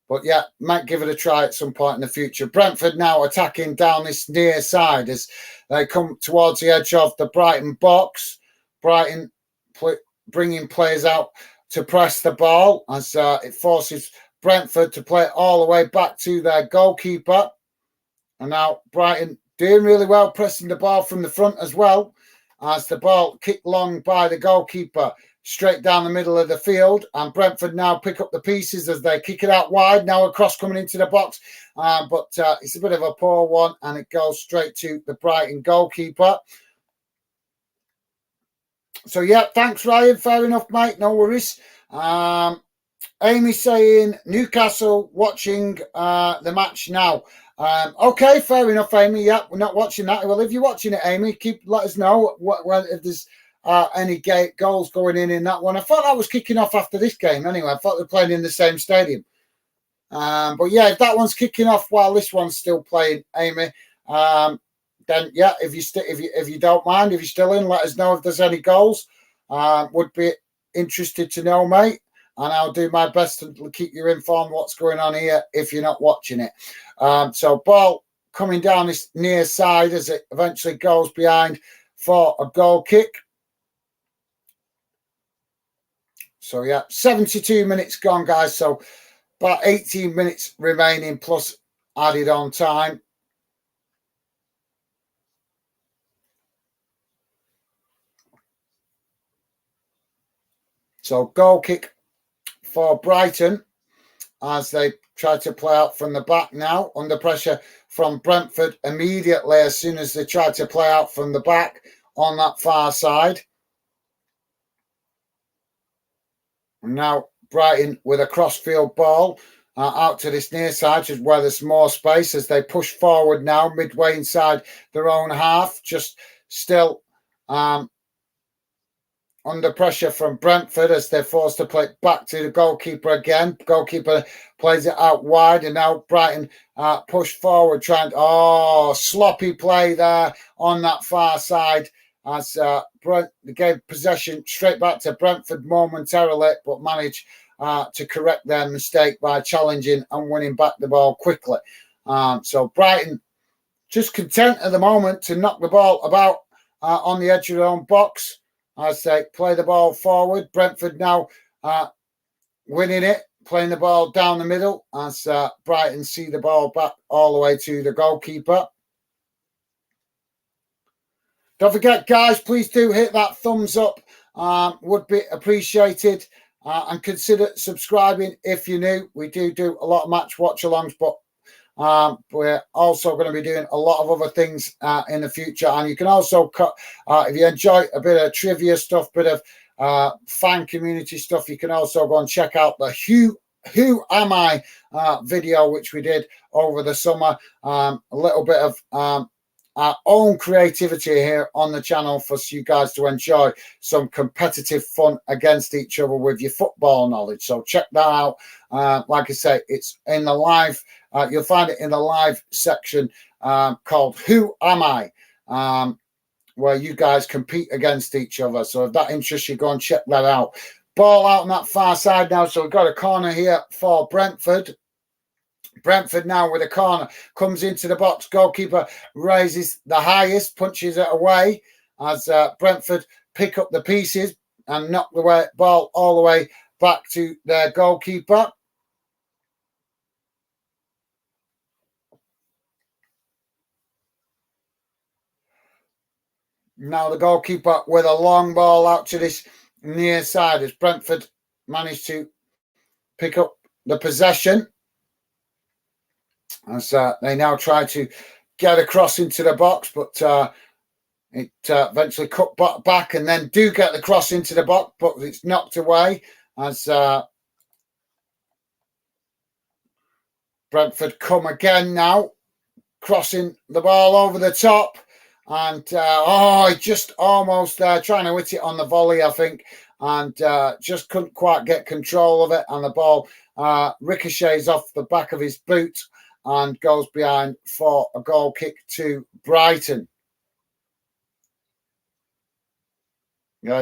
But yeah, might give it a try at some point in the future. Brentford now attacking down this near side as they come towards the edge of the Brighton box. Brighton bringing players out to press the ball as it forces Brentford to play it all the way back to their goalkeeper. And now Brighton doing really well, pressing the ball from the front as well as the ball kicked long by the goalkeeper straight down the middle of the field. And Brentford now pick up the pieces as they kick it out wide. Now a cross coming into the box, but it's a bit of a poor one and it goes straight to the Brighton goalkeeper. So, yeah, thanks, Ryan. Fair enough, mate. No worries. Amy saying Newcastle watching the match now. Okay, fair enough, Amy. Yeah, we're not watching that. Well, if you're watching it, Amy, let us know if there's any goals going in that one. I thought that was kicking off after this game anyway. I thought they were playing in the same stadium. But, yeah, if that one's kicking off while this one's still playing, Amy, then yeah, if you don't mind, if you're still in, let us know if there's any goals. Would be interested to know, mate. And I'll do my best to keep you informed what's going on here if you're not watching it. So ball coming down this near side as it eventually goes behind for a goal kick. So, yeah, 72 minutes gone, guys. So, about 18 minutes remaining plus added on time. So, goal kick for Brighton as they try to play out from the back now, under pressure from Brentford immediately as soon as they try to play out from the back on that far side. And now Brighton with a crossfield ball out to this near side, where there's more space as they push forward now, midway inside their own half, just still under pressure from Brentford as they're forced to play back to the goalkeeper again. Goalkeeper plays it out wide, and now Brighton push forward, trying sloppy play there on that far side as they gave possession straight back to Brentford momentarily, but managed to correct their mistake by challenging and winning back the ball quickly. So Brighton just content at the moment to knock the ball about on the edge of their own box as they play the ball forward. Brentford now winning it, playing the ball down the middle as Brighton see the ball back all the way to the goalkeeper. Don't forget, guys, please do hit that thumbs up. Would be appreciated. And consider subscribing if you're new. We do a lot of match watch-alongs, but we're also going to be doing a lot of other things in the future. And you can also if you enjoy a bit of trivia stuff, bit of fan community stuff, you can also go and check out the Who Am I video, which we did over the summer. A little bit of our own creativity here on the channel for you guys to enjoy some competitive fun against each other with your football knowledge. So check that out. Like I say, it's in the live. You'll find it in the live section called Who Am I? Where you guys compete against each other. So if that interests you, go and check that out. Ball out on that far side now. So we've got a corner here for Brentford. Brentford now with a corner, comes into the box. Goalkeeper raises the highest, punches it away as Brentford pick up the pieces and knock the ball all the way back to their goalkeeper. Now the goalkeeper with a long ball out to this near side as Brentford managed to pick up the possession. As they now try to get across into the box, but it eventually cut back and then do get the cross into the box, but it's knocked away as Brentford come again now, crossing the ball over the top. And just almost trying to hit it on the volley, I think, and just couldn't quite get control of it. And the ball ricochets off the back of his boot and goes behind for a goal kick to Brighton.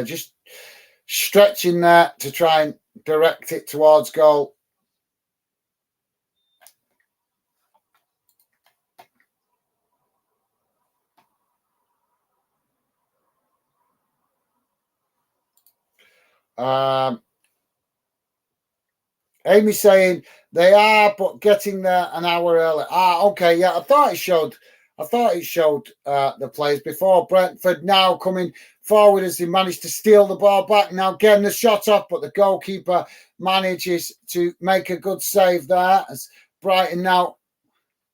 Just stretching there to try and direct it towards goal. Amy saying they are, but getting there an hour early. Okay, yeah. I thought it showed the plays before. Brentford now coming forward as they managed to steal the ball back. Now getting the shot off, but the goalkeeper manages to make a good save there as Brighton now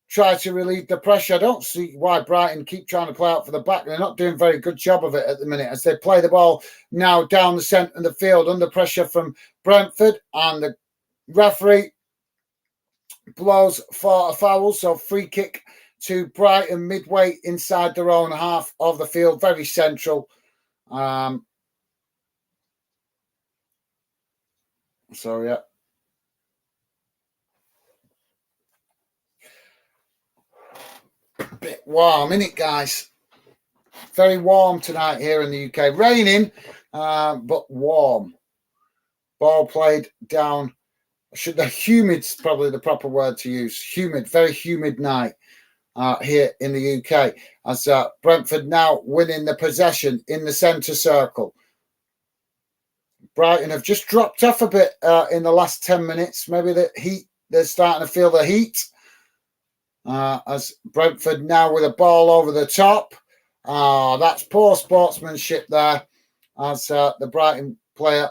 try to relieve the pressure. I don't see why Brighton keep trying to play out for the back. They're not doing a very good job of it at the minute as they play the ball now down the centre of the field under pressure from Brentford, and the referee blows for a foul. So free kick to Brighton midway inside their own half of the field, very central. So yeah. A bit warm, isn't it, guys? Very warm tonight here in the UK. Raining, but warm. Ball played down. Humid's probably the proper word to use. Humid, very humid night here in the UK. As Brentford now winning the possession in the centre circle. Brighton have just dropped off a bit in the last 10 minutes. Maybe they're starting to feel the heat. As Brentford now with a ball over the top. That's poor sportsmanship there. As the Brighton player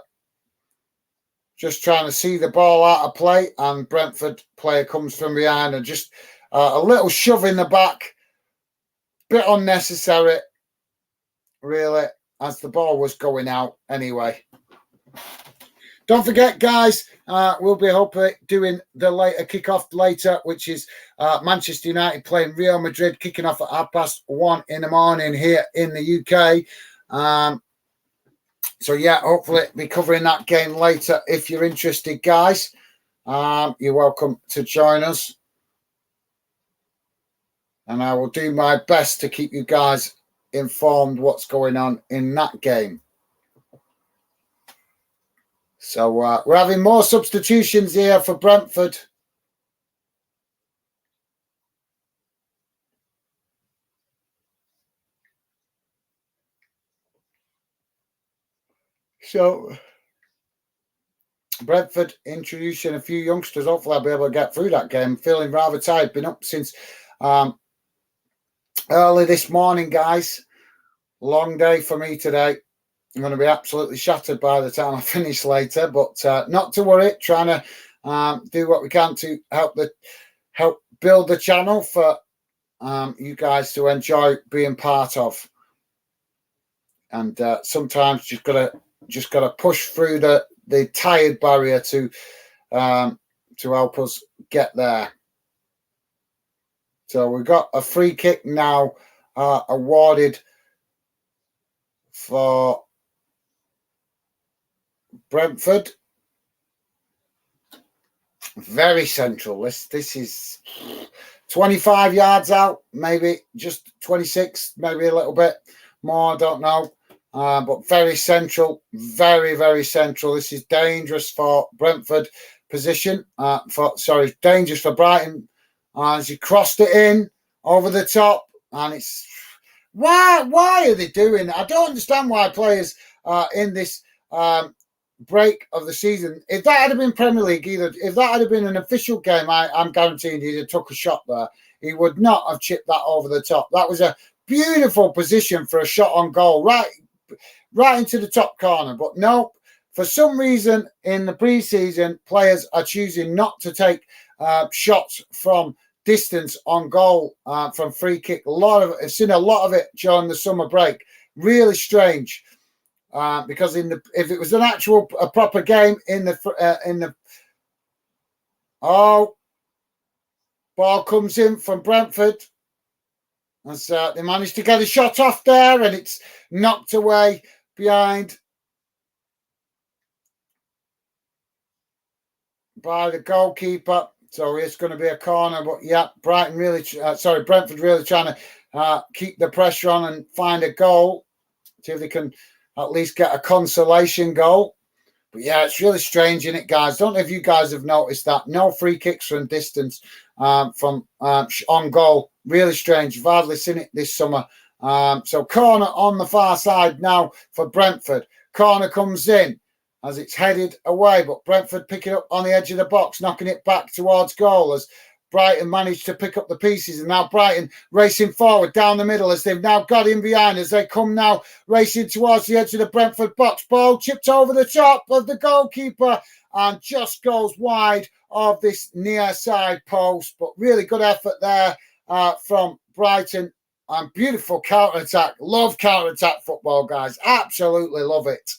just trying to see the ball out of play, and Brentford player comes from behind and just a little shove in the back. Bit unnecessary, really, as the ball was going out anyway. Don't forget, guys, we'll be hopefully doing the later kickoff later, which is Manchester United playing Real Madrid, kicking off at 1:30 in the morning here in the UK. So, yeah, hopefully be covering that game later. If you're interested, guys, you're welcome to join us. And I will do my best to keep you guys informed what's going on in that game. So we're having more substitutions here for Brentford. So Brentford introducing a few youngsters. Hopefully I'll be able to get through that game. Feeling rather tired. Been up since early this morning, guys. Long day for me today. I'm going to be absolutely shattered by the time I finish later, but not to worry. Trying to do what we can to help build the channel for you guys to enjoy being part of. And sometimes just gotta push through the tired barrier to help us get there. So we've got a free kick now awarded for Brentford. Very central. This is 25 yards out, maybe just 26, maybe a little bit more, I don't know. But very central, very, very central. This is dangerous for Brentford position. Dangerous for Brighton. As he crossed it in over the top, and it's why are they doing that? I don't understand why players in this break of the season. If that had been Premier League, if that had been an official game, I'm guaranteeing he'd have took a shot there. He would not have chipped that over the top. That was a beautiful position for a shot on goal, right into the top corner. But no, for some reason in the pre-season, players are choosing not to take shots from distance on goal from free kick. I've seen a lot of it during the summer break. Really strange. Because if it was a proper game ball comes in from Brentford, and so they managed to get a shot off there, and it's knocked away behind by the goalkeeper. So it's going to be a corner, but yeah, Brentford really trying to keep the pressure on and find a goal. See if they can at least get a consolation goal. But yeah, it's really strange, isn't it, guys? Don't know if you guys have noticed that. No free kicks from distance from on goal. Really strange. I've hardly seen it this summer. So corner on the far side now for Brentford. Corner comes in as it's headed away, but Brentford pick it up on the edge of the box, knocking it back towards goal as Brighton managed to pick up the pieces, and now Brighton racing forward down the middle as they've now got in behind as they come now racing towards the edge of the Brentford box. Ball chipped over the top of the goalkeeper and just goes wide of this near side post. But really good effort there from Brighton, and beautiful counter-attack. Love counter-attack football, guys. Absolutely love it.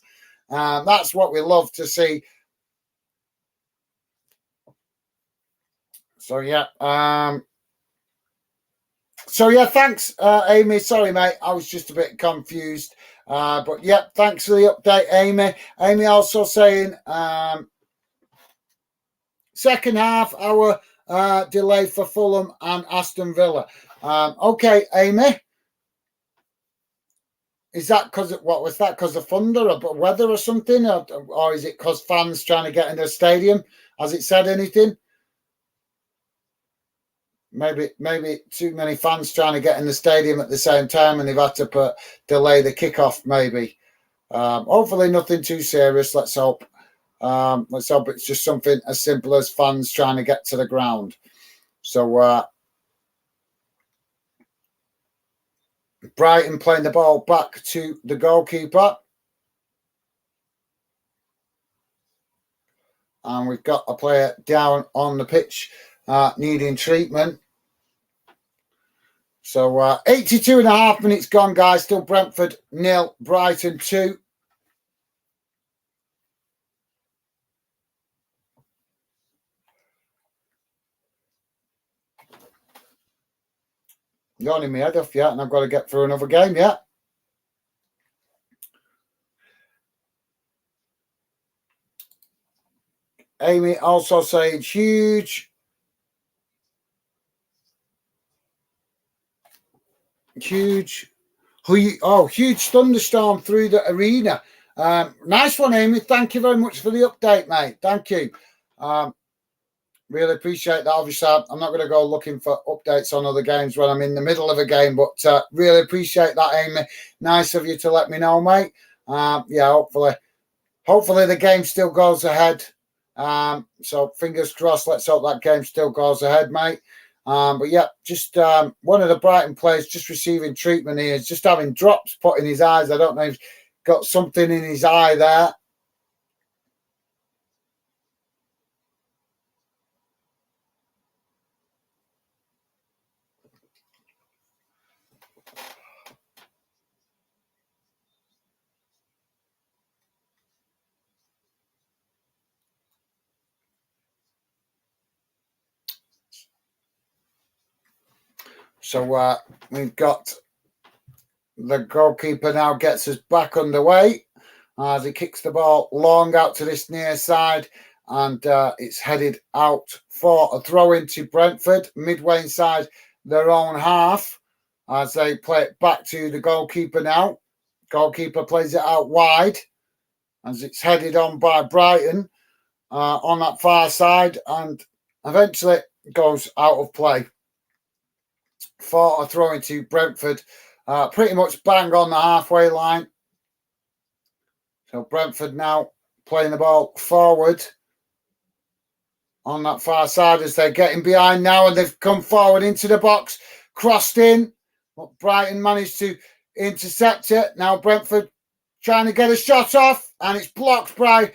That's what we love to see. So yeah, thanks, Amy. Sorry, mate, I was just a bit confused. But yeah, thanks for the update, Amy. Amy also saying second half hour delay for Fulham and Aston Villa. Okay, Amy. Is that because of what was that? Because of thunder or weather or something, or is it because fans trying to get in the stadium? Has it said anything? Maybe too many fans trying to get in the stadium at the same time, and they've had to delay the kickoff. Maybe Hopefully nothing too serious. Let's hope. Let's hope it's just something as simple as fans trying to get to the ground. So Brighton playing the ball back to the goalkeeper. And we've got a player down on the pitch needing treatment. So 82 and a half minutes gone, guys. Still Brentford 0, Brighton 2. Yawning my head off yet, and I've got to get through another game yet. Amy also saying huge thunderstorm through the arena. Nice one, Amy. Thank you very much for the update, mate. Thank you. Really appreciate that. Obviously, I'm not going to go looking for updates on other games when I'm in the middle of a game, but really appreciate that, Amy. Nice of you to let me know, mate. Yeah, hopefully the game still goes ahead. So fingers crossed. Let's hope that game still goes ahead, mate. But yeah, just one of the Brighton players just receiving treatment here. He's just having drops put in his eyes. I don't know if he's got something in his eye there. So we've got the goalkeeper now gets us back underway as he kicks the ball long out to this near side, and it's headed out for a throw into Brentford, midway inside their own half as they play it back to the goalkeeper now. Goalkeeper plays it out wide as it's headed on by Brighton on that far side, and eventually goes out of play for a throw into Brentford, pretty much bang on the halfway line. So Brentford now playing the ball forward on that far side as they're getting behind now, and they've come forward into the box, crossed in, but Brighton managed to intercept it. Now Brentford trying to get a shot off, and it's blocked by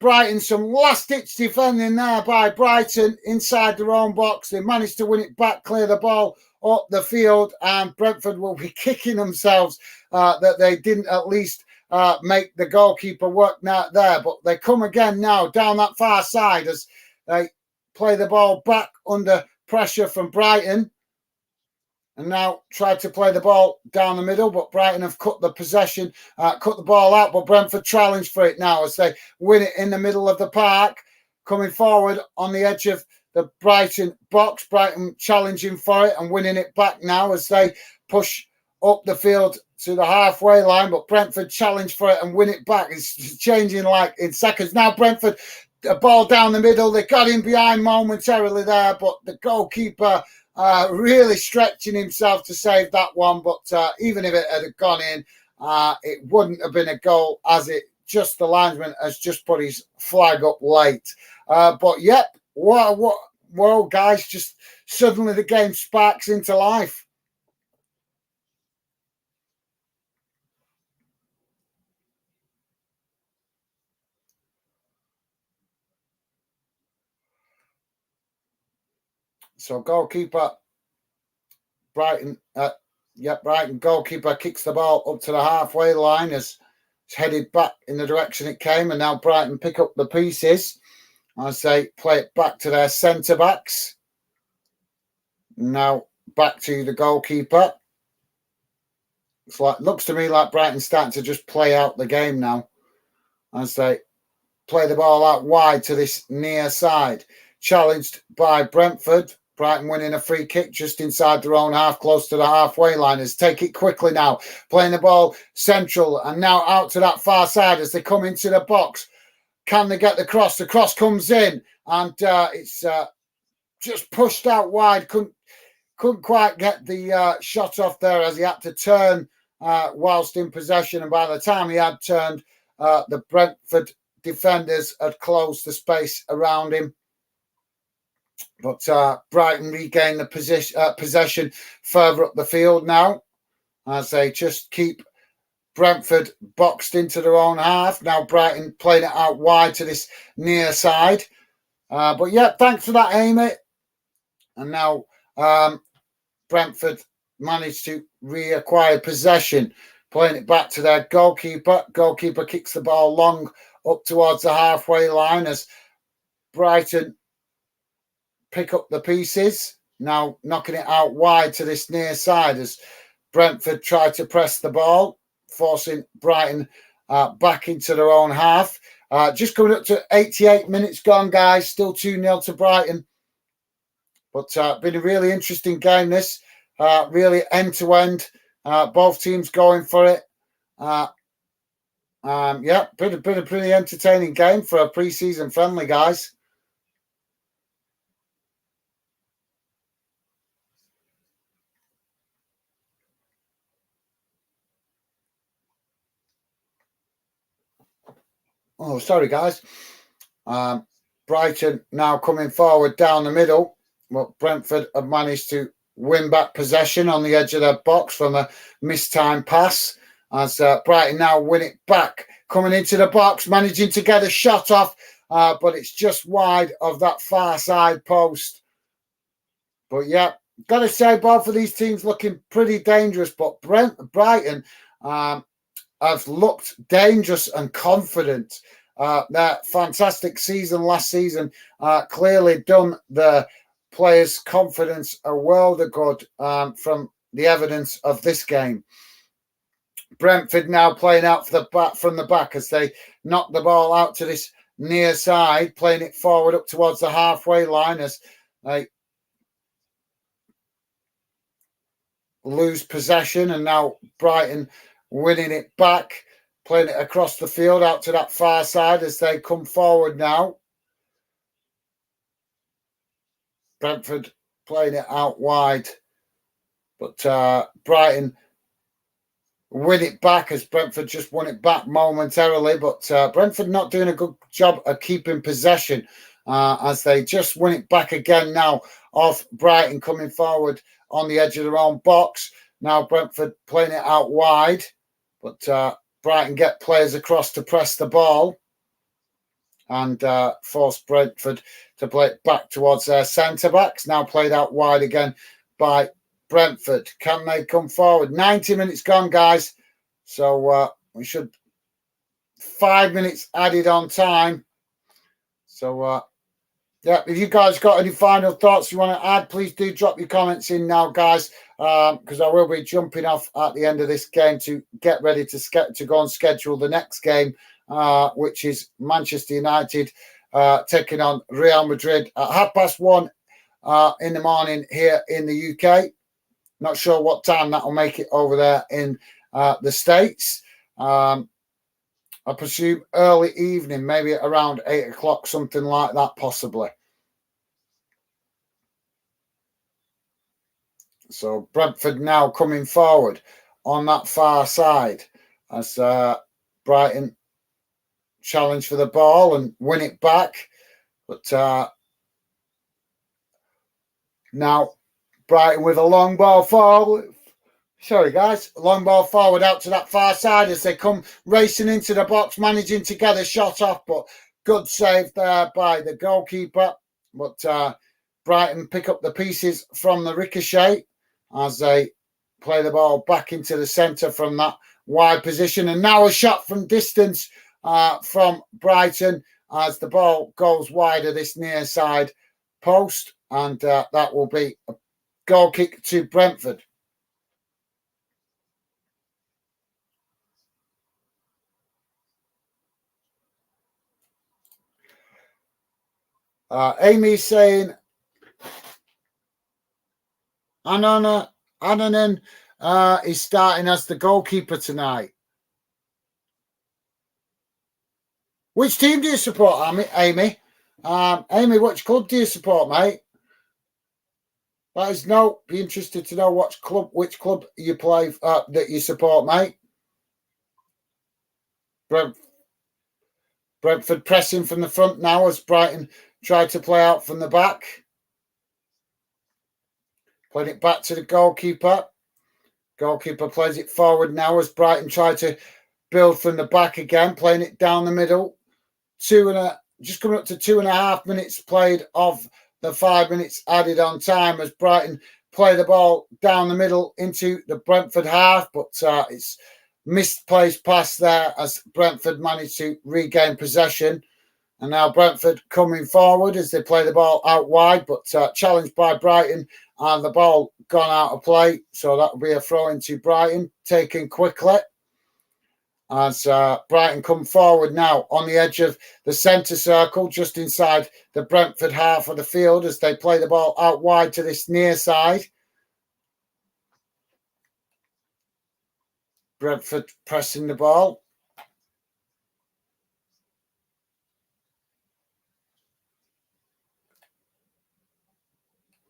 Brighton. Some last-ditch defending there by Brighton inside their own box. They managed to win it back, clear the ball up the field, and Brentford will be kicking themselves that they didn't at least make the goalkeeper work now there. But they come again now down that far side as they play the ball back under pressure from Brighton, and now try to play the ball down the middle, but Brighton have cut the possession, cut the ball out, but Brentford challenge for it now as they win it in the middle of the park, coming forward on the edge of the Brighton box. Brighton challenging for it and winning it back now as they push up the field to the halfway line, but Brentford challenge for it and win it back. It's changing like in seconds. Now Brentford, a ball down the middle. They got in behind momentarily there, but the goalkeeper really stretching himself to save that one. But even if it had gone in, it wouldn't have been a goal, as it just the linesman has just put his flag up late. But yep, well, guys, just suddenly the game sparks into life. So goalkeeper Brighton, Brighton goalkeeper kicks the ball up to the halfway line as it's headed back in the direction it came, and now Brighton pick up the pieces as they play it back to their centre backs. Now back to the goalkeeper. Looks to me like Brighton's starting to just play out the game now as they play the ball out wide to this near side. Challenged by Brentford. Brighton winning a free kick just inside their own half, close to the halfway line. As take it quickly now, playing the ball central and now out to that far side as they come into the box. Can they get the cross? The cross comes in and it's just pushed out wide. Couldn't quite get the shot off there as he had to turn whilst in possession, and by the time he had turned, the Brentford defenders had closed the space around him. But Brighton regained the possession further up the field now, as they just keep Brentford boxed into their own half. Now Brighton playing it out wide to this near side. But yeah, thanks for that, Amy. And now Brentford managed to reacquire possession, playing it back to their goalkeeper. Goalkeeper kicks the ball long up towards the halfway line as Brighton pick up the pieces. Now knocking it out wide to this near side as Brentford try to press the ball, forcing Brighton back into their own half. Just coming up to 88 minutes gone, guys. Still 2-0 to Brighton. But been a really interesting game, this. Really end-to-end. Both teams going for it. Yeah, been a pretty entertaining game for a pre-season friendly, guys. Oh, sorry, guys. Brighton now coming forward down the middle. Well, Brentford have managed to win back possession on the edge of their box from a mistimed pass. As Brighton now win it back, coming into the box, managing to get a shot off, but it's just wide of that far side post. But yeah, got to say, both of these teams looking pretty dangerous, but Brighton have looked dangerous and confident. Their fantastic season last season clearly done the players' confidence a world of good from the evidence of this game. Brentford now playing out from the back as they knock the ball out to this near side, playing it forward up towards the halfway line as they lose possession, and now Brighton winning it back, playing it across the field out to that far side as they come forward now. Brentford playing it out wide, but Brighton win it back as Brentford just won it back momentarily. But Brentford not doing a good job of keeping possession as they just win it back again now off Brighton coming forward on the edge of their own box. Now Brentford playing it out wide, but Brighton get players across to press the ball and force Brentford to play it back towards their centre-backs. Now played out wide again by Brentford. Can they come forward? 90 minutes gone, guys. So we should 5 minutes added on time. So yeah, if you guys got any final thoughts you want to add, please do drop your comments in now, guys, because I will be jumping off at the end of this game to get ready to go and schedule the next game, which is Manchester United taking on Real Madrid at 1:30 in the morning here in the UK. Not sure what time that will make it over there in the States. I presume early evening, maybe around 8 o'clock, something like that, possibly. So Brentford now coming forward on that far side as Brighton challenge for the ball and win it back. But now Brighton with a long ball forward. Sorry, guys. Long ball forward out to that far side as they come racing into the box, managing to get a shot off, but good save there by the goalkeeper. But Brighton pick up the pieces from the ricochet as they play the ball back into the centre from that wide position. And now a shot from distance from Brighton as the ball goes wide of this near side post. And that will be a goal kick to Brentford. Amy's saying Annanen is starting as the goalkeeper tonight. Which team do you support, Amy? Amy, which club do you support, mate? Let us know. Be interested to know which club you play that you support, mate. Brentford pressing from the front now as Brighton try to play out from the back. Playing it back to the goalkeeper. Goalkeeper plays it forward now as Brighton try to build from the back again, playing it down the middle. Just coming up to 2.5 minutes played of the 5 minutes added on time as Brighton play the ball down the middle into the Brentford half, but it's misplaced pass there as Brentford managed to regain possession. And now Brentford coming forward as they play the ball out wide, but challenged by Brighton and the ball gone out of play. So that will be a throw into Brighton, taken quickly. As Brighton come forward now on the edge of the centre circle, just inside the Brentford half of the field as they play the ball out wide to this near side. Brentford pressing the ball.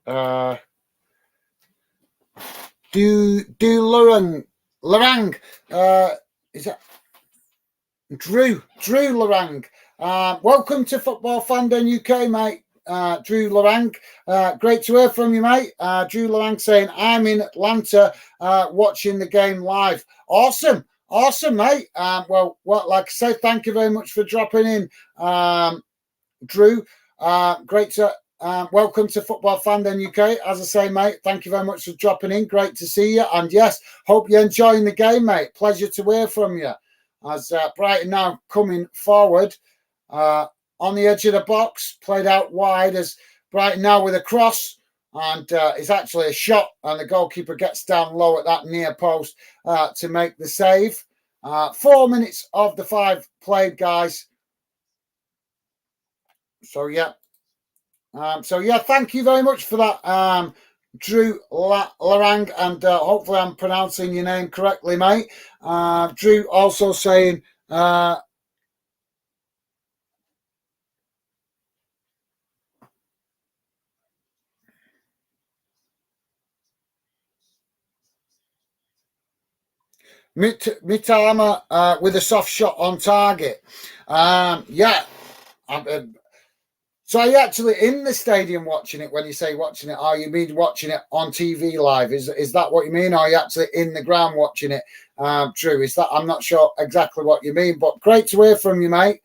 Lorang. Is that Drew Lorang? Welcome to Football Fandom UK, mate. Drew Lorang. Great to hear from you, mate. Drew Lorang saying, I'm in Atlanta watching the game live. Awesome, mate. Well, like I say, thank you very much for dropping in, Drew. Great to welcome to Football Fandom UK. As I say, mate, thank you very much for dropping in. Great to see you. And yes, hope you're enjoying the game, mate. Pleasure to hear from you. As Brighton now coming forward on the edge of the box, played out wide as Brighton now with a cross, and it's actually a shot, and the goalkeeper gets down low at that near post to make the save. 4 minutes of the 5 played, guys. So yeah, thank you very much for that, Drew Larang, and hopefully I'm pronouncing your name correctly, mate. Drew also saying Mitama with a soft shot on target. So are you actually in the stadium watching it when you say watching it? Are you mean watching it on TV live? Is that what you mean? Or are you actually in the ground watching it? Drew, is that? I'm not sure exactly what you mean, but great to hear from you, mate.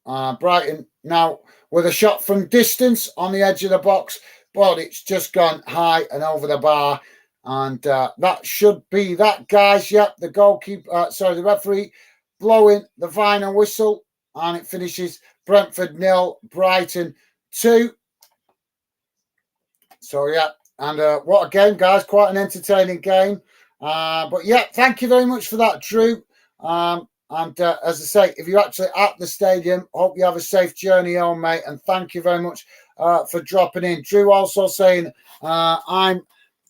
Brighton now with a shot from distance on the edge of the box, but it's just gone high and over the bar. And that should be that, guys. Yep, the the referee blowing the final whistle, and it finishes Brentford 0, Brighton 2. So yeah, and what a game, guys! Quite an entertaining game. But yeah, thank you very much for that, Drew. And as I say, if you're actually at the stadium, hope you have a safe journey home, mate. And thank you very much for dropping in. Drew also saying, I'm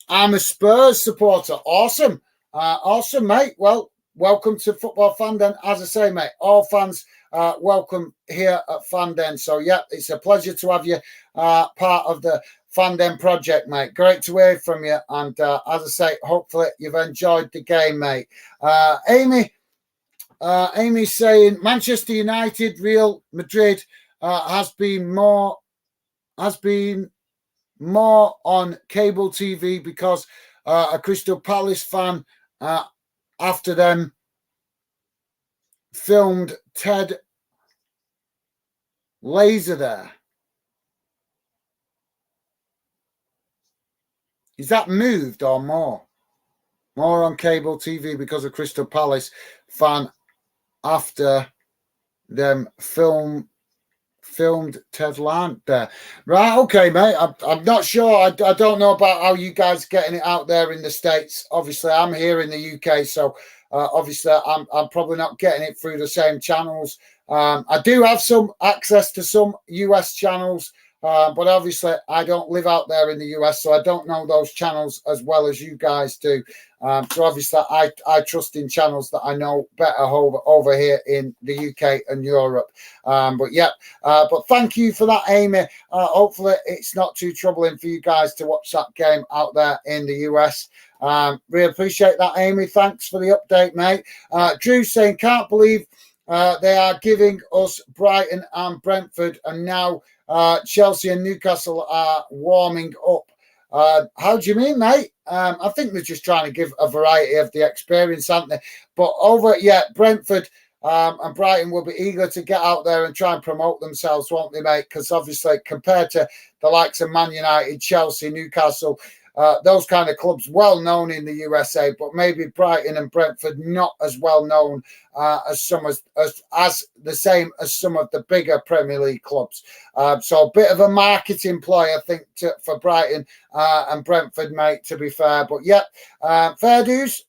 a Spurs supporter. Awesome, mate. Well, welcome to Football Fandom. As I say, mate, all fans welcome here at Fandom. So yeah, it's a pleasure to have you part of the Fandom project, mate. Great to hear from you. And as I say, hopefully you've enjoyed the game, mate. Amy's saying Manchester United, Real Madrid has been more on cable TV because a Crystal Palace fan after them filmed Ted Laser there. Is that moved or more? More on cable TV because of Crystal Palace fan after them filmed Ted Lant there. Right, okay, mate. I'm not sure. I don't know about how you guys getting it out there in the States. Obviously, I'm here in the UK, so obviously I'm probably not getting it through the same channels. I do have some access to some US channels But obviously, I don't live out there in the US, so I don't know those channels as well as you guys do. So obviously, I trust in channels that I know better over here in the UK and Europe. But yeah, but thank you for that, Amy. Hopefully, it's not too troubling for you guys to watch that game out there in the US. Really appreciate that, Amy. Thanks for the update, mate. Drew saying, can't believe they are giving us Brighton and Brentford, and now Chelsea and Newcastle are warming up. How do you mean, mate? I think they're just trying to give a variety of the experience, aren't they? But Brentford and Brighton will be eager to get out there and try and promote themselves, won't they, mate? Because obviously, compared to the likes of Man United, Chelsea, Newcastle, those kind of clubs well known in the USA, but maybe Brighton and Brentford not as well known as some as the same as some of the bigger Premier League clubs. So a bit of a marketing ploy, I think, for Brighton and Brentford, mate, to be fair. But yeah, fair dues.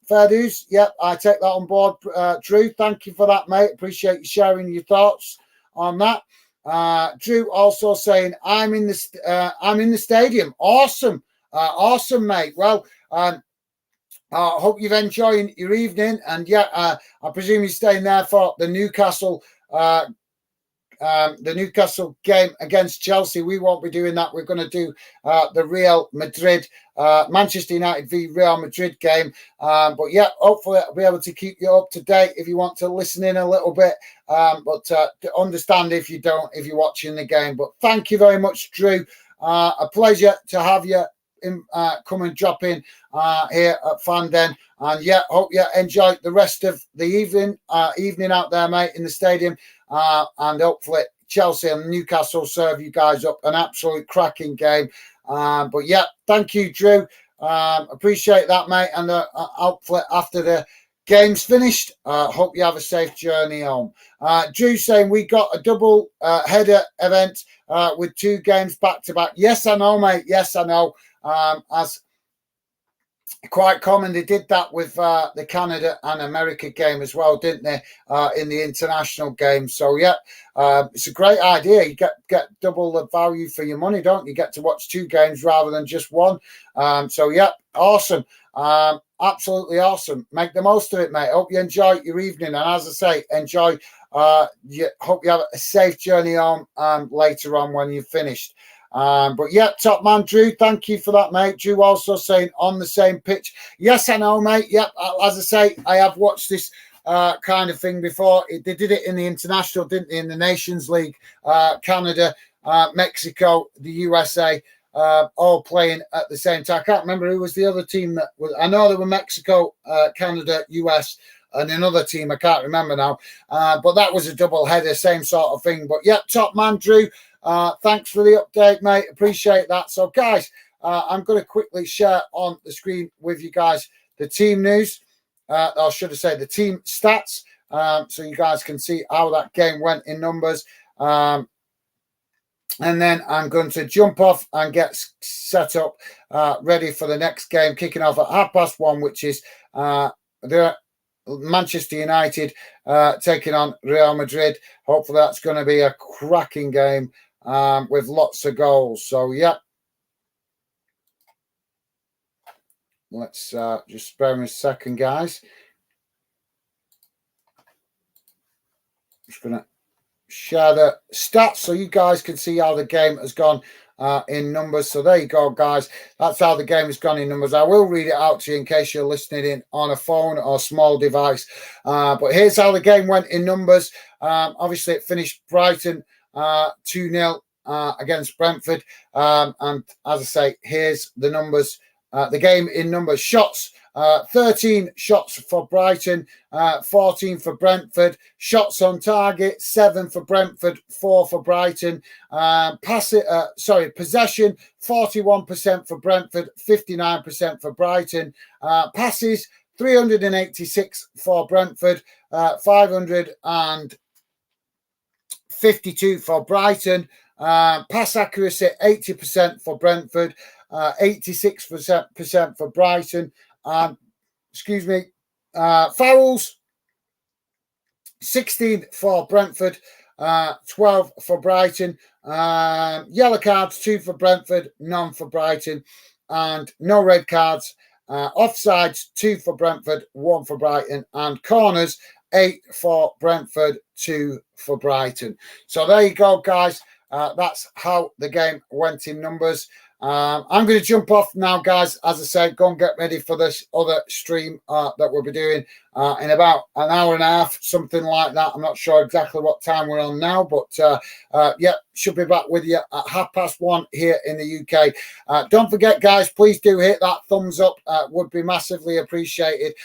Yeah, I take that on board, Drew. Thank you for that, mate. Appreciate you sharing your thoughts on that. Drew also saying, I'm in the stadium. Awesome. Awesome, mate. Well, I hope you've enjoyed your evening, and yeah, I presume you're staying there for the Newcastle game against Chelsea. We won't be doing that. We're going to do the Real Madrid, Manchester United v Real Madrid game. But yeah, hopefully I'll be able to keep you up to date if you want to listen in a little bit. But understand if you don't, if you're watching the game. But thank you very much, Drew. A pleasure to have you come and drop in here at Fanden, and yeah, hope you enjoy the rest of the evening out there, mate, in the stadium, and hopefully Chelsea and Newcastle serve you guys up an absolute cracking game. But yeah, thank you, Drew. Appreciate that, mate, and hopefully after the game's finished, hope you have a safe journey home. Drew saying we got a double header event with 2 games back to back. Yes, I know, mate. Yes, I know. As quite common, they did that with the Canada and America game as well, didn't they? In the international game. So yeah, it's a great idea. You get double the value for your money, don't you? Get to watch 2 games rather than just one. So yeah, awesome. Absolutely awesome. Make the most of it, mate. Hope you enjoy your evening, and as I say, enjoy. Hope you have a safe journey home later on when you've finished. But yeah, top man Drew, thank you for that, mate. Drew also saying on the same pitch. Yes, I know, mate. Yep, as I say, I have watched this kind of thing before. They did it in the international, didn't they? In the Nations League, Canada, Mexico, the USA, all playing at the same time. I can't remember who was the other team that was. I know there were Mexico, Canada, US, and another team. I can't remember now. But that was a double header, same sort of thing. But yeah, top man Drew. Thanks for the update, mate. Appreciate that. So, guys, I'm going to quickly share on the screen with you guys the team news, or should I say the team stats, so you guys can see how that game went in numbers. And then I'm going to jump off and get set up, ready for the next game, kicking off at 1:30, which is the Manchester United taking on Real Madrid. Hopefully that's going to be a cracking game with lots of goals. So yeah, let's just spare me a second, guys. Just gonna share the stats so you guys can see how the game has gone in numbers. So there you go, guys. That's how the game has gone in numbers. I will read it out to you in case you're listening in on a phone or small device. But here's how the game went in numbers. Obviously, it finished Brighton 2-0 against Brentford. And as I say, here's the numbers. The game in numbers. Shots. 13 shots for Brighton, 14 for Brentford. Shots on target, 7 for Brentford, 4 for Brighton. Possession, 41% for Brentford, 59% for Brighton. Passes, 386 for Brentford, 552 for Brighton. Pass accuracy, 80% for Brentford, 86% for Brighton. Fouls, 16 for Brentford, 12 for Brighton. Yellow cards, 2 for Brentford, none for Brighton, and no red cards. Offsides, 2 for Brentford, 1 for Brighton, and corners, 8 for Brentford, 2 for Brighton. So there you go, guys. That's how the game went in numbers. I'm going to jump off now, guys. As I said, go and get ready for this other stream that we'll be doing in about an hour and a half, something like that. I'm not sure exactly what time we're on now, but yeah, should be back with you at 1:30 here in the UK. Don't forget, guys, please do hit that thumbs up. Would be massively appreciated.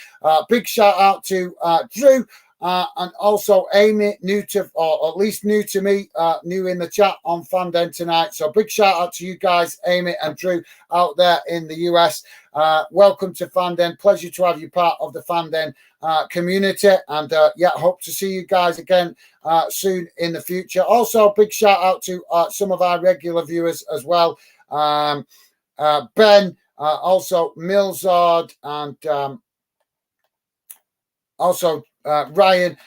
Big shout out to Drew. And also Amy, new to, or at least new to me, new in the chat on Fanden tonight. So big shout out to you guys, Amy and Drew out there in the US. Welcome to Fanden. Pleasure to have you part of the Fanden community. And yeah, hope to see you guys again soon in the future. Also, big shout out to some of our regular viewers as well. Ben, also Milzard, and also Ryan,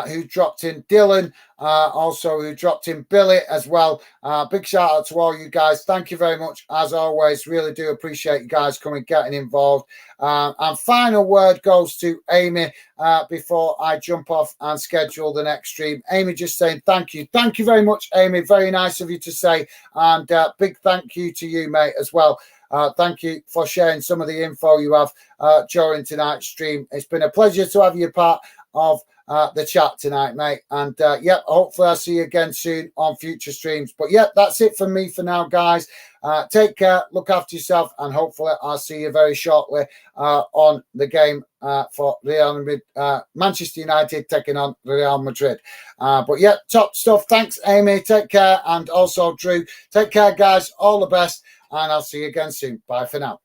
who dropped in, Dylan, also who dropped in, Billy as well. Big shout out to all you guys. Thank you very much, as always. Really do appreciate you guys coming, getting involved. And final word goes to Amy before I jump off and schedule the next stream. Amy just saying thank you. Thank you very much, Amy. Very nice of you to say. And big thank you to you, mate, as well. Thank you for sharing some of the info you have during tonight's stream. It's been a pleasure to have you part of the chat tonight, mate. And yeah, hopefully I'll see you again soon on future streams. But yeah, that's it from me for now, guys. Take care, look after yourself, and hopefully I'll see you very shortly on the game for Real Madrid, Manchester United taking on Real Madrid. But yeah, top stuff. Thanks, Amy. Take care. And also, Drew, take care, guys. All the best. And I'll see you again soon. Bye for now.